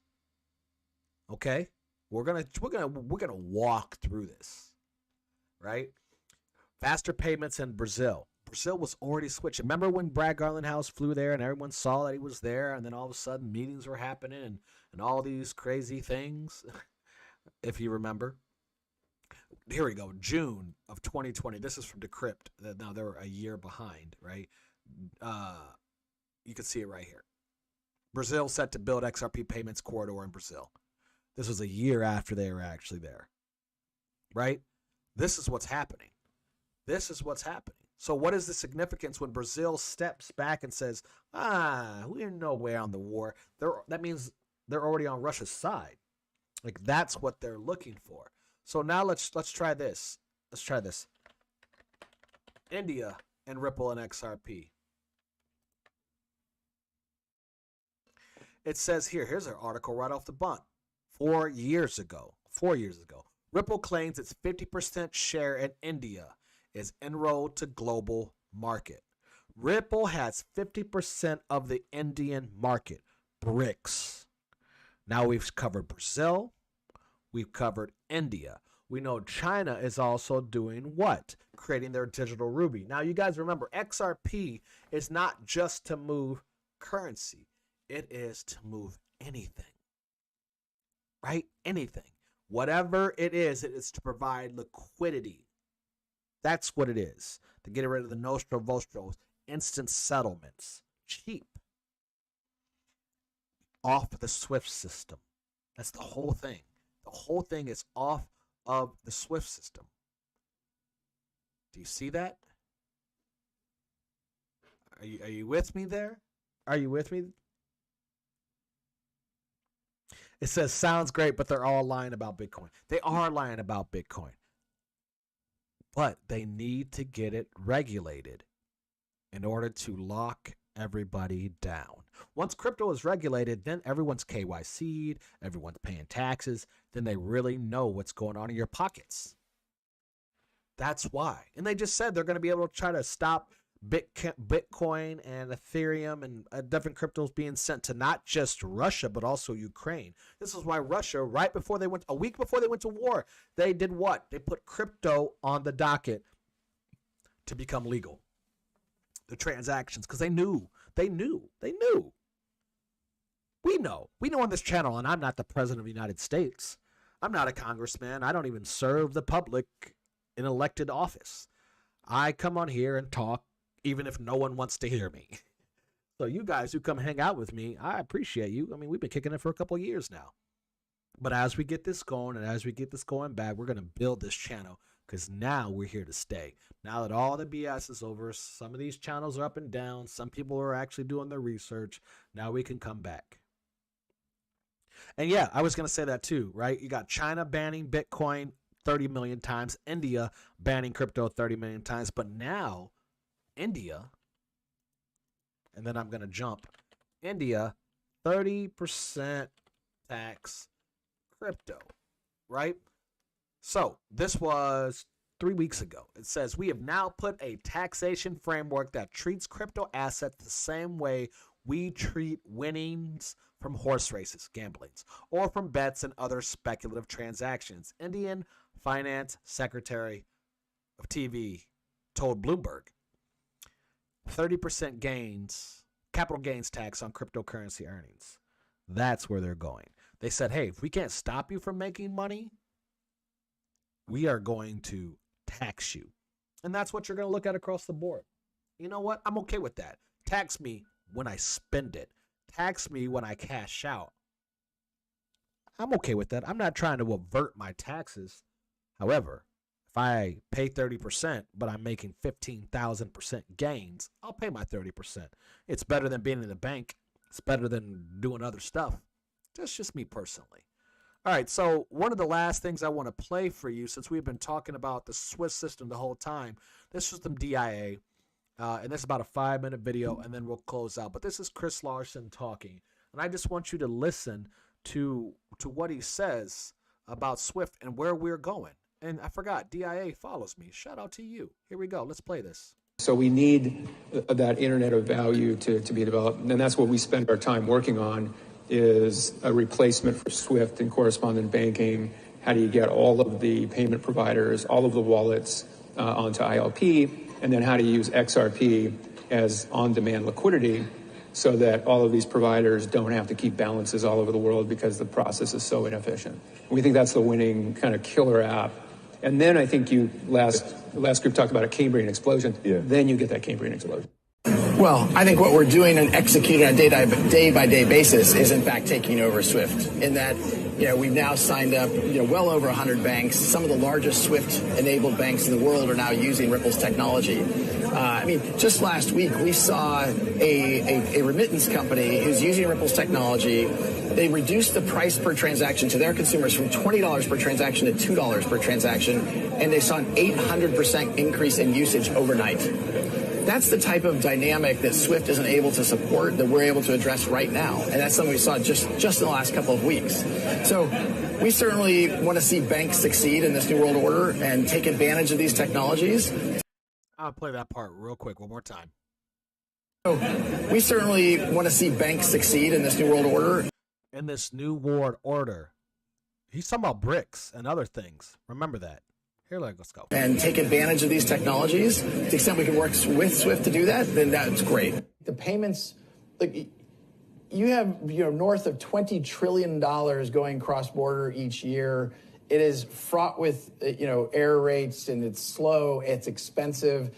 Okay, we're gonna walk through this, right? Faster payments in Brazil. Brazil was already switching. Remember when Brad Garland House flew there and everyone saw that he was there, and then all of a sudden meetings were happening and all these crazy things, if you remember. Here we go, June of 2020. This is from Decrypt. Now they're a year behind, right? You can see it right here. Brazil set to build XRP payments corridor in Brazil. This was a year after they were actually there, right? This is what's happening. This is what's happening. So what is the significance when Brazil steps back and says, we're nowhere on the war? That means they're already on Russia's side. Like, that's what they're looking for. So now let's try this. Let's try this. India and Ripple and XRP. It says here's an article right off the bunt. 4 years ago, Ripple claims its 50% share in India is enrolled to global market. Ripple has 50% of the Indian market, BRICS. Now we've covered Brazil. We've covered India. We know China is also doing what? Creating their digital ruby. Now you guys remember, XRP is not just to move currency. It is to move anything. Right? Anything. Whatever it is to provide liquidity. That's what it is. To get rid of the nostro vostros, instant settlements. Cheap. Off the SWIFT system. That's the whole thing. The whole thing is off of the SWIFT system. Do you see that? Are you with me there? Are you with me? It says, sounds great, but they're all lying about Bitcoin. They are lying about Bitcoin. But they need to get it regulated in order to lock everybody down. Once crypto is regulated, then everyone's KYC'd, everyone's paying taxes, then they really know what's going on in your pockets. That's why. And they just said they're going to be able to try to stop Bitcoin and Ethereum and different cryptos being sent to not just Russia, but also Ukraine. This is why Russia, a week before they went to war, they did what? They put crypto on the docket to become legal. The transactions, because they knew. We know on this channel, and I'm not the president of the United States. I'm not a congressman. I don't even serve the public in elected office. I come on here and talk even if no one wants to hear me. So you guys who come hang out with me, I appreciate you. I mean, we've been kicking it for a couple of years now. But as we get this going and as we get this going back, we're going to build this channel because now we're here to stay. Now that all the BS is over, some of these channels are up and down. Some people are actually doing their research. Now we can come back. And yeah, I was going to say that too, right? You got China banning Bitcoin 30 million times, India banning crypto 30 million times, but now India, and then I'm going to jump, India, 30% tax crypto, right? So this was 3 weeks ago. It says, we have now put a taxation framework that treats crypto assets the same way we treat winnings from horse races, gamblings, or from bets and other speculative transactions. Indian Finance Secretary of TV told Bloomberg 30% gains, capital gains tax on cryptocurrency earnings. That's where they're going. They said, hey, if we can't stop you from making money, we are going to tax you. And that's what you're going to look at across the board. You know what? I'm okay with that. Tax me when I spend it. Tax me when I cash out. I'm okay with that. I'm not trying to avert my taxes. However, if I pay 30%, but I'm making 15,000% gains, I'll pay my 30%. It's better than being in the bank. It's better than doing other stuff. That's just me personally. All right, so one of the last things I want to play for you, since we've been talking about the Swiss system the whole time, this was the DIA, and this is about a 5-minute video, and then we'll close out. But this is Chris Larson talking, and I just want you to listen to what he says about SWIFT and where we're going. And I forgot, DIA follows me. Shout out to you. Here we go. Let's play this. So we need that internet of value to be developed. And that's what we spend our time working on is a replacement for SWIFT and correspondent banking. How do you get all of the payment providers, all of the wallets onto ILP? And then how do you use XRP as on-demand liquidity so that all of these providers don't have to keep balances all over the world because the process is so inefficient? We think that's the winning kind of killer app. And then I think last group talked about a Cambrian explosion. Yeah. Then you get that Cambrian explosion. Well, I think what we're doing and executing on a day-by-day basis is, in fact, taking over SWIFT. In that, we've now signed up, well over 100 banks. Some of the largest SWIFT-enabled banks in the world are now using Ripple's technology. Just last week, we saw a remittance company who's using Ripple's technology. They reduced the price per transaction to their consumers from $20 per transaction to $2 per transaction, and they saw an 800% increase in usage overnight. That's the type of dynamic that SWIFT isn't able to support that we're able to address right now. And that's something we saw just in the last couple of weeks. So we certainly want to see banks succeed in this new world order and take advantage of these technologies. I'll play that part real quick one more time. So we certainly want to see banks succeed in this new world order. In this new world order. He's talking about BRICS and other things. Remember that. Here, let's go. And take advantage of these technologies. To the extent we can work with SWIFT to do that, then that's great. The payments, you have north of $20 trillion going cross-border each year. It is fraught with error rates, and it's slow, it's expensive.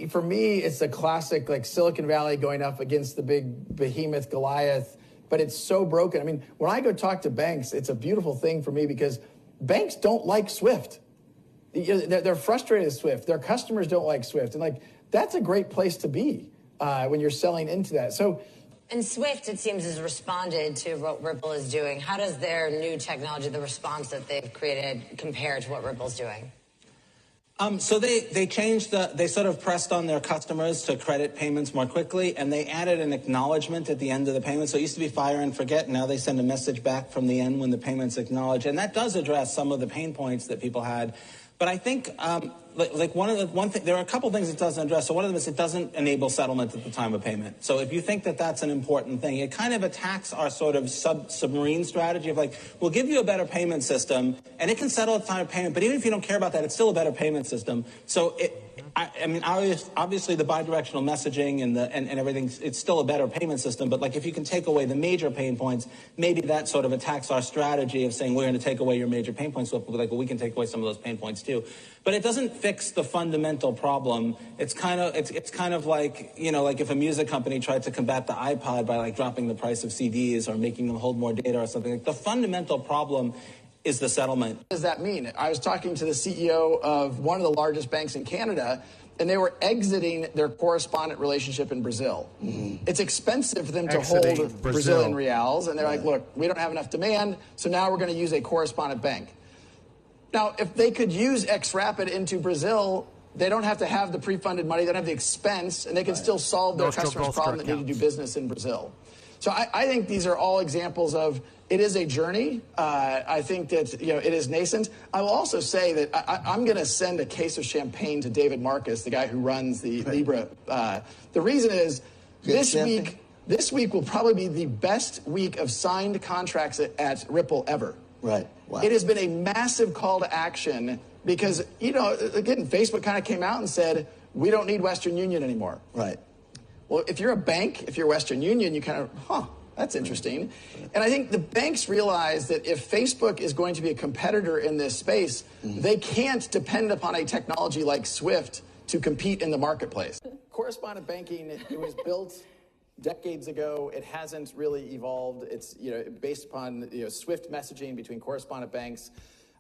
For me, it's a classic Silicon Valley going up against the big behemoth Goliath, but it's so broken. When I go talk to banks, it's a beautiful thing for me because banks don't like SWIFT. They're frustrated with SWIFT. Their customers don't like SWIFT. And that's a great place to be when you're selling into that. So, and SWIFT, it seems, has responded to what Ripple is doing. How does their new technology, the response that they've created, compare to what Ripple's doing? So they changed they sort of pressed on their customers to credit payments more quickly, and they added an acknowledgement at the end of the payment. So it used to be fire and forget. Now they send a message back from the end when the payment's acknowledged. And that does address some of the pain points that people had. But I think, one thing, there are a couple things it doesn't address. So one of them is it doesn't enable settlement at the time of payment. So if you think that that's an important thing, it kind of attacks our sort of submarine strategy of we'll give you a better payment system, and it can settle at the time of payment. But even if you don't care about that, it's still a better payment system. So obviously the bidirectional messaging and everything, it's still a better payment system. But if you can take away the major pain points, maybe that sort of attacks our strategy of saying we're going to take away your major pain points. So we'll we can take away some of those pain points too. But it doesn't fix the fundamental problem. It's kind of like if a music company tried to combat the iPod by dropping the price of CDs or making them hold more data or something. The fundamental problem is the settlement. What does that mean? I was talking to the CEO of one of the largest banks in Canada, and they were exiting their correspondent relationship in Brazil. Mm-hmm. It's expensive for them to hold Brazilian reals, and they're look, we don't have enough demand, so now we're going to use a correspondent bank. Now, if they could use XRapid into Brazil, they don't have to have the pre-funded money, they don't have the expense, and they can still solve their customers' problem that need to do business in Brazil. So I think these are all examples of it is a journey. I think that it is nascent. I will also say that I'm going to send a case of champagne to David Marcus, the guy who runs the Libra. The reason is this week will probably be the best week of signed contracts at Ripple ever. Right. Wow. It has been a massive call to action because again, Facebook kind of came out and said we don't need Western Union anymore. Right. Well, if you're a bank, if you're Western Union, you kind of, that's interesting. And I think the banks realize that if Facebook is going to be a competitor in this space, they can't depend upon a technology like SWIFT to compete in the marketplace. Correspondent banking, it was built decades ago. It hasn't really evolved. It's based upon SWIFT messaging between correspondent banks.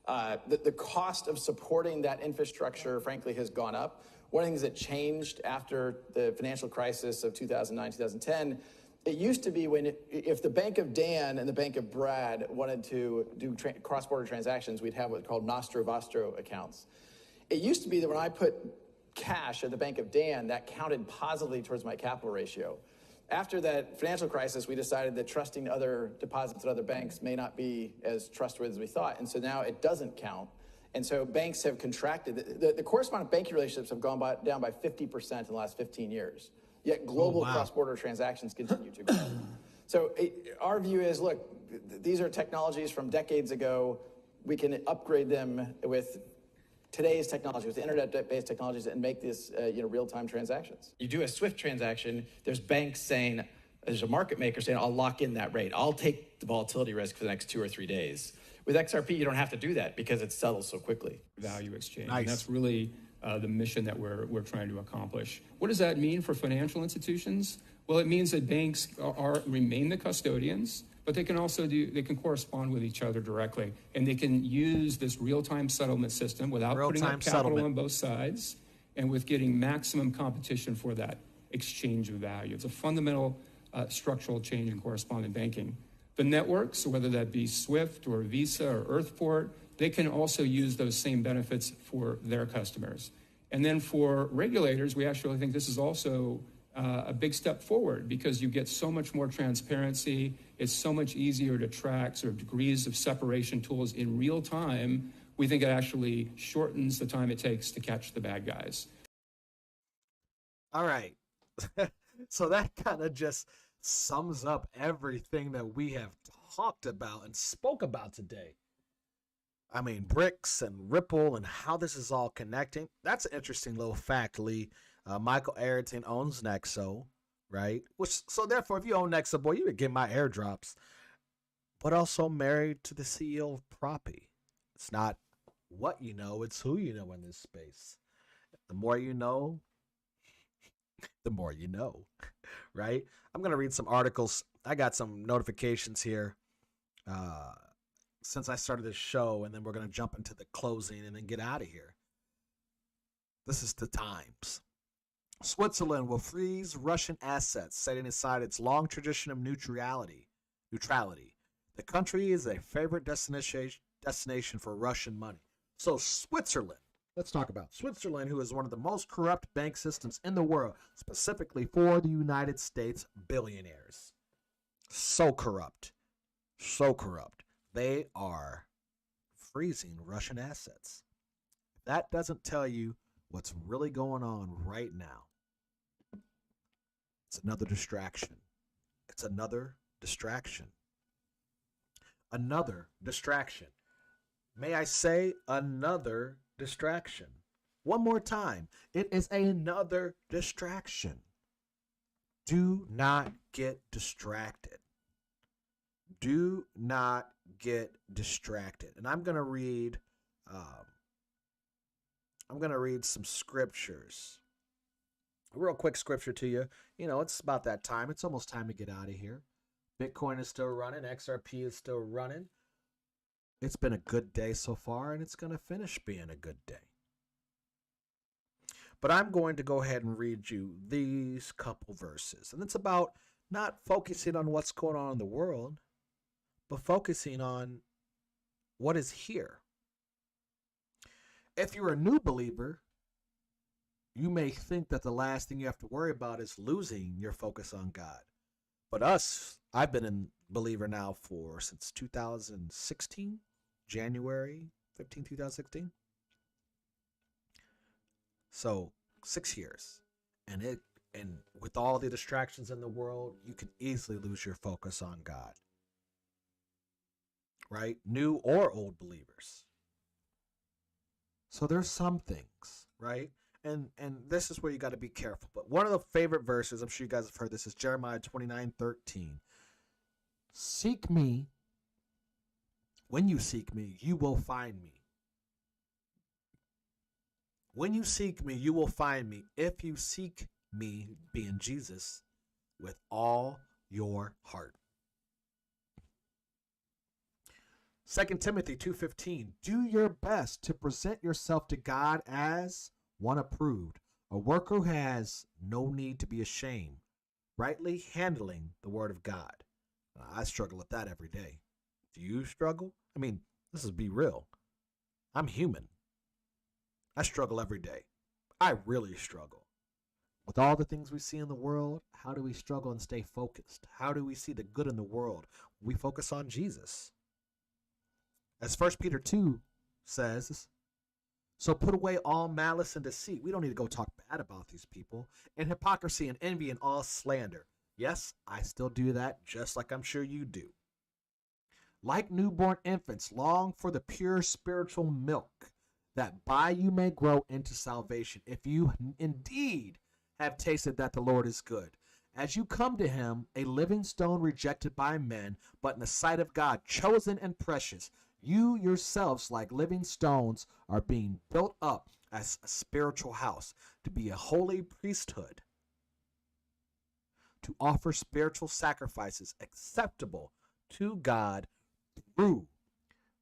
The cost of supporting that infrastructure, frankly, has gone up. One of the things that changed after the financial crisis of 2009, 2010, it used to be if the Bank of Dan and the Bank of Brad wanted to do cross-border transactions, we'd have what's called Nostro Vostro accounts. It used to be that when I put cash at the Bank of Dan, that counted positively towards my capital ratio. After that financial crisis, we decided that trusting other deposits at other banks may not be as trustworthy as we thought, and so now it doesn't count. And so banks have contracted. The correspondent banking relationships have gone down by 50% in the last 15 years. Yet global cross-border transactions continue to grow. So our view is, look, these are technologies from decades ago. We can upgrade them with today's technology, with internet-based technologies, and make this real-time transactions. You do a SWIFT transaction, there's banks saying, there's a market maker saying, I'll lock in that rate. I'll take the volatility risk for the next 2 or 3 days. With XRP, you don't have to do that because it settles so quickly. Value exchange. Nice. And that's really the mission that we're trying to accomplish. What does that mean for financial institutions? Well, it means that banks remain the custodians, but they can also correspond with each other directly, and they can use this real-time settlement system without putting up capital on both sides, and with getting maximum competition for that exchange of value. It's a fundamental structural change in correspondent banking. The networks, whether that be SWIFT or Visa or Earthport, they can also use those same benefits for their customers. And then for regulators, we actually think this is also a big step forward because you get so much more transparency. It's so much easier to track sort of degrees of separation tools in real time. We think it actually shortens the time it takes to catch the bad guys. All right. So that kind of just sums up everything that we have talked about and spoke about today. I mean, BRICS and Ripple and how this is all connecting. That's an interesting little fact, Lee. Michael Arrington owns Nexo, right? So therefore, if you own Nexo, boy, you would get my airdrops. But also married to the CEO of Proppy. It's not what you know, it's who you know in this space. The more you know, the more you know, right? I'm going to read some articles. I got some notifications here since I started this show, and then we're going to jump into the closing and then get out of here. This is the Times. Switzerland will freeze Russian assets, setting aside its long tradition of neutrality. The country is a favorite destination for Russian money. So Switzerland, let's talk about Switzerland, who is one of the most corrupt bank systems in the world, specifically for the United States billionaires. So corrupt. So corrupt. They are freezing Russian assets. That doesn't tell you what's really going on right now. It's another distraction. It's another distraction. Another distraction. May I say another distraction? One more time. It is another distraction. Do not get distracted. Do not get distracted. And I'm going to read some scriptures. A real quick scripture to you. You know, it's about that time. It's almost time to get out of here. Bitcoin is still running. XRP is still running. It's been a good day so far, and it's going to finish being a good day. But I'm going to go ahead and read you these couple verses. And it's about not focusing on what's going on in the world, but focusing on what is here. If you're a new believer, you may think that the last thing you have to worry about is losing your focus on God. But I've been a believer now since 2016, January 15, 2016. So 6 years. And with all the distractions in the world, you can easily lose your focus on God. Right? New or old believers. So there's some things, right? And this is where you got to be careful. But one of the favorite verses, I'm sure you guys have heard this, is Jeremiah 29:13. Seek me. When you seek me, you will find me. When you seek me, you will find me. If you seek me, being Jesus, with all your heart. 2 Timothy 2:15. Do your best to present yourself to God as one approved, a worker who has no need to be ashamed, rightly handling the word of God. I struggle with that every day. Do you struggle? I mean, this is be real. I'm human. I struggle every day. I really struggle. With all the things we see in the world, how do we struggle and stay focused? How do we see the good in the world? We focus on Jesus. As 1 Peter 2 says, so put away all malice and deceit. We don't need to go talk bad about these people. And hypocrisy and envy and all slander. Yes, I still do that, just like I'm sure you do. Like newborn infants, long for the pure spiritual milk, that by you may grow into salvation, if you indeed have tasted that the Lord is good. As you come to him, a living stone rejected by men, but in the sight of God, chosen and precious, you yourselves, like living stones, are being built up as a spiritual house, to be a holy priesthood, to offer spiritual sacrifices acceptable to God through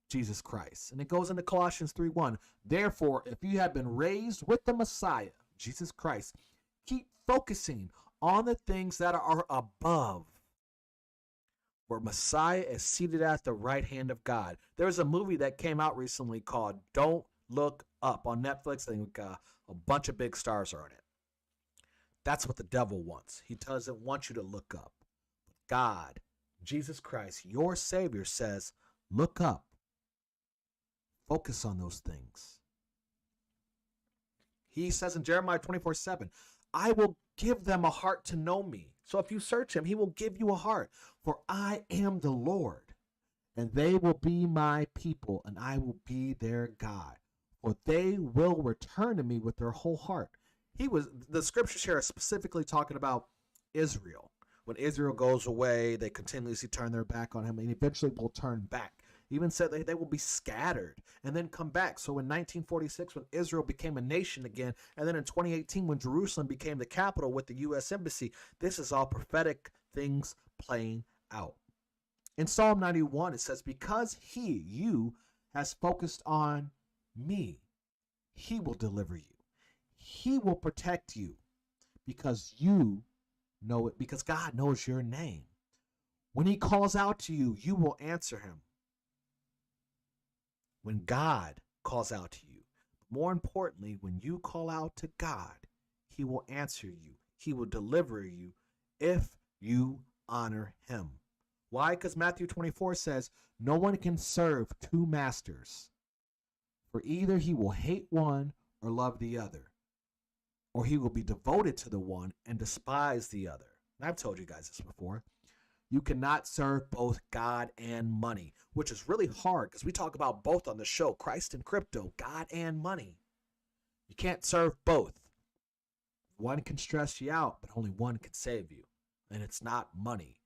Jesus Christ. And it goes into Colossians 3:1. Therefore, if you have been raised with the Messiah, Jesus Christ, keep focusing on the things that are above, where Messiah is seated at the right hand of God. There's a movie that came out recently called Don't Look Up on Netflix. I think a bunch of big stars are in it. That's what the devil wants. He doesn't want you to look up. God, Jesus Christ, your Savior, says, look up. Focus on those things. He says in Jeremiah 24:7, I will give them a heart to know me. So if you search him, he will give you a heart. For I am the Lord, and they will be my people, and I will be their God. For they will return to me with their whole heart. The scriptures here are specifically talking about Israel. When Israel goes away, they continuously turn their back on him, and eventually will turn back. He even said they will be scattered and then come back. So in 1946, when Israel became a nation again, and then in 2018, when Jerusalem became the capital with the U.S. Embassy, this is all prophetic things playing out. In Psalm 91, it says, because you, has focused on me, he will deliver you. He will protect you because you know it, because God knows your name. When he calls out to you, you will answer him. When God calls out to you. More importantly, when you call out to God, he will answer you. He will deliver you if you honor him. Why? Because Matthew 24 says, no one can serve two masters, for either he will hate one or love the other, or he will be devoted to the one and despise the other. And I've told you guys this before. You cannot serve both God and money, which is really hard because we talk about both on the show, Christ and crypto, God and money. You can't serve both. One can stress you out, but only one can save you, and it's not money.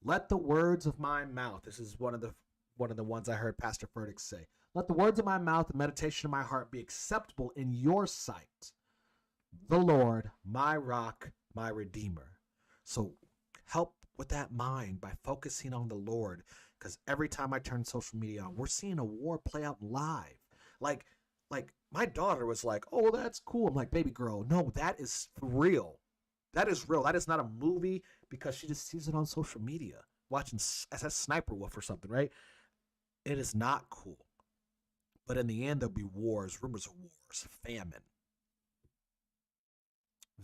Let the words of my mouth, this is one of the ones I heard Pastor Furtick say, let the words of my mouth and meditation of my heart be acceptable in your sight, the Lord, my rock, my redeemer. So help with that mind by focusing on the Lord, because every time I turn social media on, we're seeing a war play out live. Like my daughter was like, oh, that's cool. I'm like, baby girl, no, that is real. That is real. That is not a movie, because she just sees it on social media, watching SS Sniper Wolf or something, right? It is not cool. But in the end, there'll be wars, rumors of wars, famine.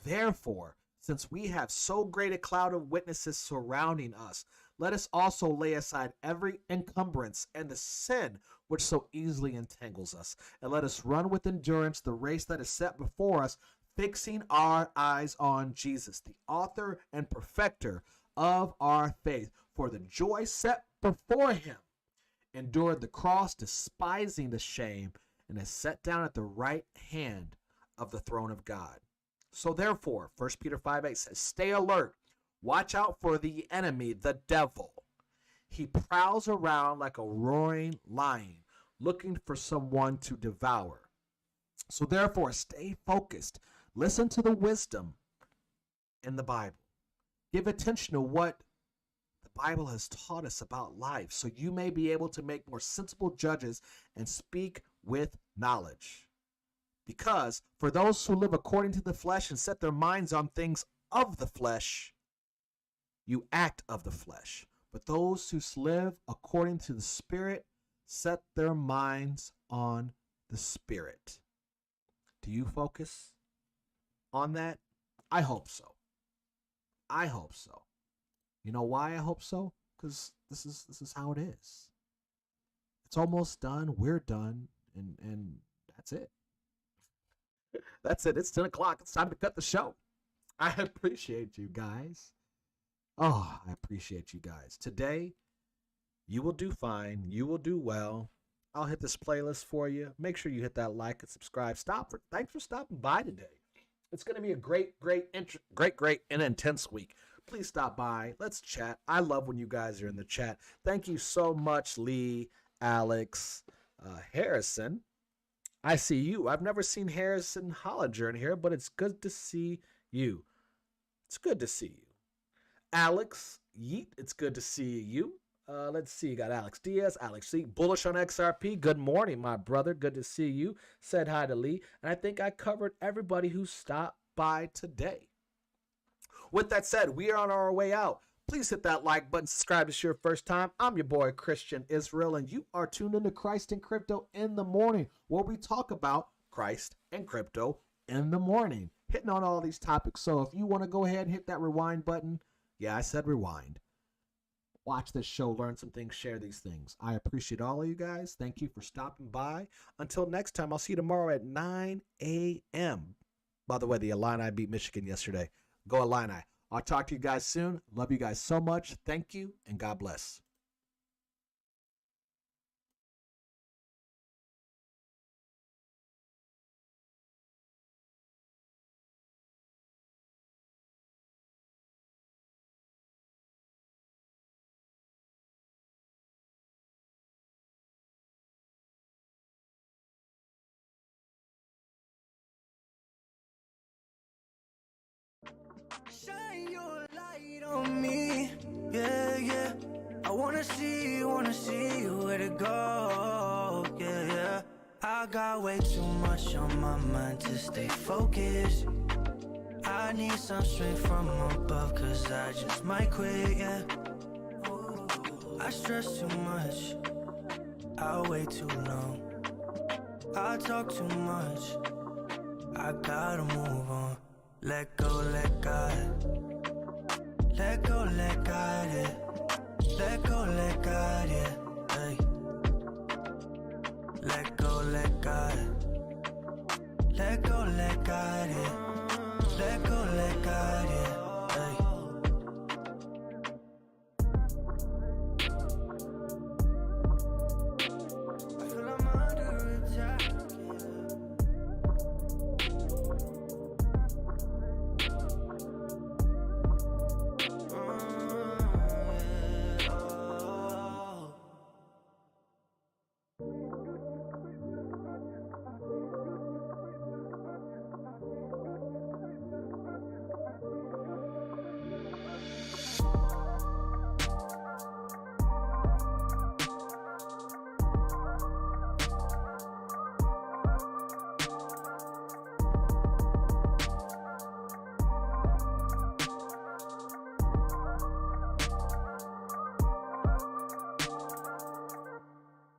Therefore, since we have so great a cloud of witnesses surrounding us, let us also lay aside every encumbrance and the sin which so easily entangles us, and let us run with endurance the race that is set before us, fixing our eyes on Jesus, the author and perfecter of our faith. For the joy set before him endured the cross, despising the shame, and is set down at the right hand of the throne of God. So therefore, 1 Peter 5:8 says, stay alert, watch out for the enemy, the devil. He prowls around like a roaring lion, looking for someone to devour. So therefore, stay focused. Listen to the wisdom in the Bible. Give attention to what the Bible has taught us about life, so you may be able to make more sensible judges and speak with knowledge. Because for those who live according to the flesh and set their minds on things of the flesh, you act of the flesh. But those who live according to the Spirit set their minds on the Spirit. Do you focus on that? I hope so. I hope so. You know why I hope so? Because this is how it is. It's almost done. We're done. And that's it. That's it. It's 10 o'clock. It's time to cut the show. I appreciate you guys. Oh, I appreciate you guys. Today, you will do fine. You will do well. I'll hit this playlist for you. Make sure you hit that like and subscribe. Thanks for stopping by today. It's going to be a great and intense week. Please stop by. Let's chat. I love when you guys are in the chat. Thank you so much, Lee, Alex, Harrison. I see you. I've never seen Harrison Hollinger in here, but it's good to see you. It's good to see you. Alex, Yeet, it's good to see you. Let's see, you got Alex Diaz, Alex C. Bullish on XRP. Good morning, my brother. Good to see you. Said hi to Lee. And I think I covered everybody who stopped by today. With that said, we are on our way out. Please hit that like button, subscribe if it's your first time. I'm your boy, Christian Israel, and you are tuned into Christ and Crypto in the Morning, where we talk about Christ and crypto in the morning, hitting on all these topics. So if you want to go ahead and hit that rewind button, yeah, I said rewind. Watch this show, learn some things, share these things. I appreciate all of you guys. Thank you for stopping by. Until next time, I'll see you tomorrow at 9 a.m. By the way, the Illini beat Michigan yesterday. Go Illini. I'll talk to you guys soon. Love you guys so much. Thank you, and God bless. Shine your light on me, yeah, yeah. I wanna see where to go, yeah, yeah. I got way too much on my mind to stay focused. I need some strength from above, cause I just might quit, yeah. I stress too much, I wait too long. I talk too much, I gotta move on. Let go, let God.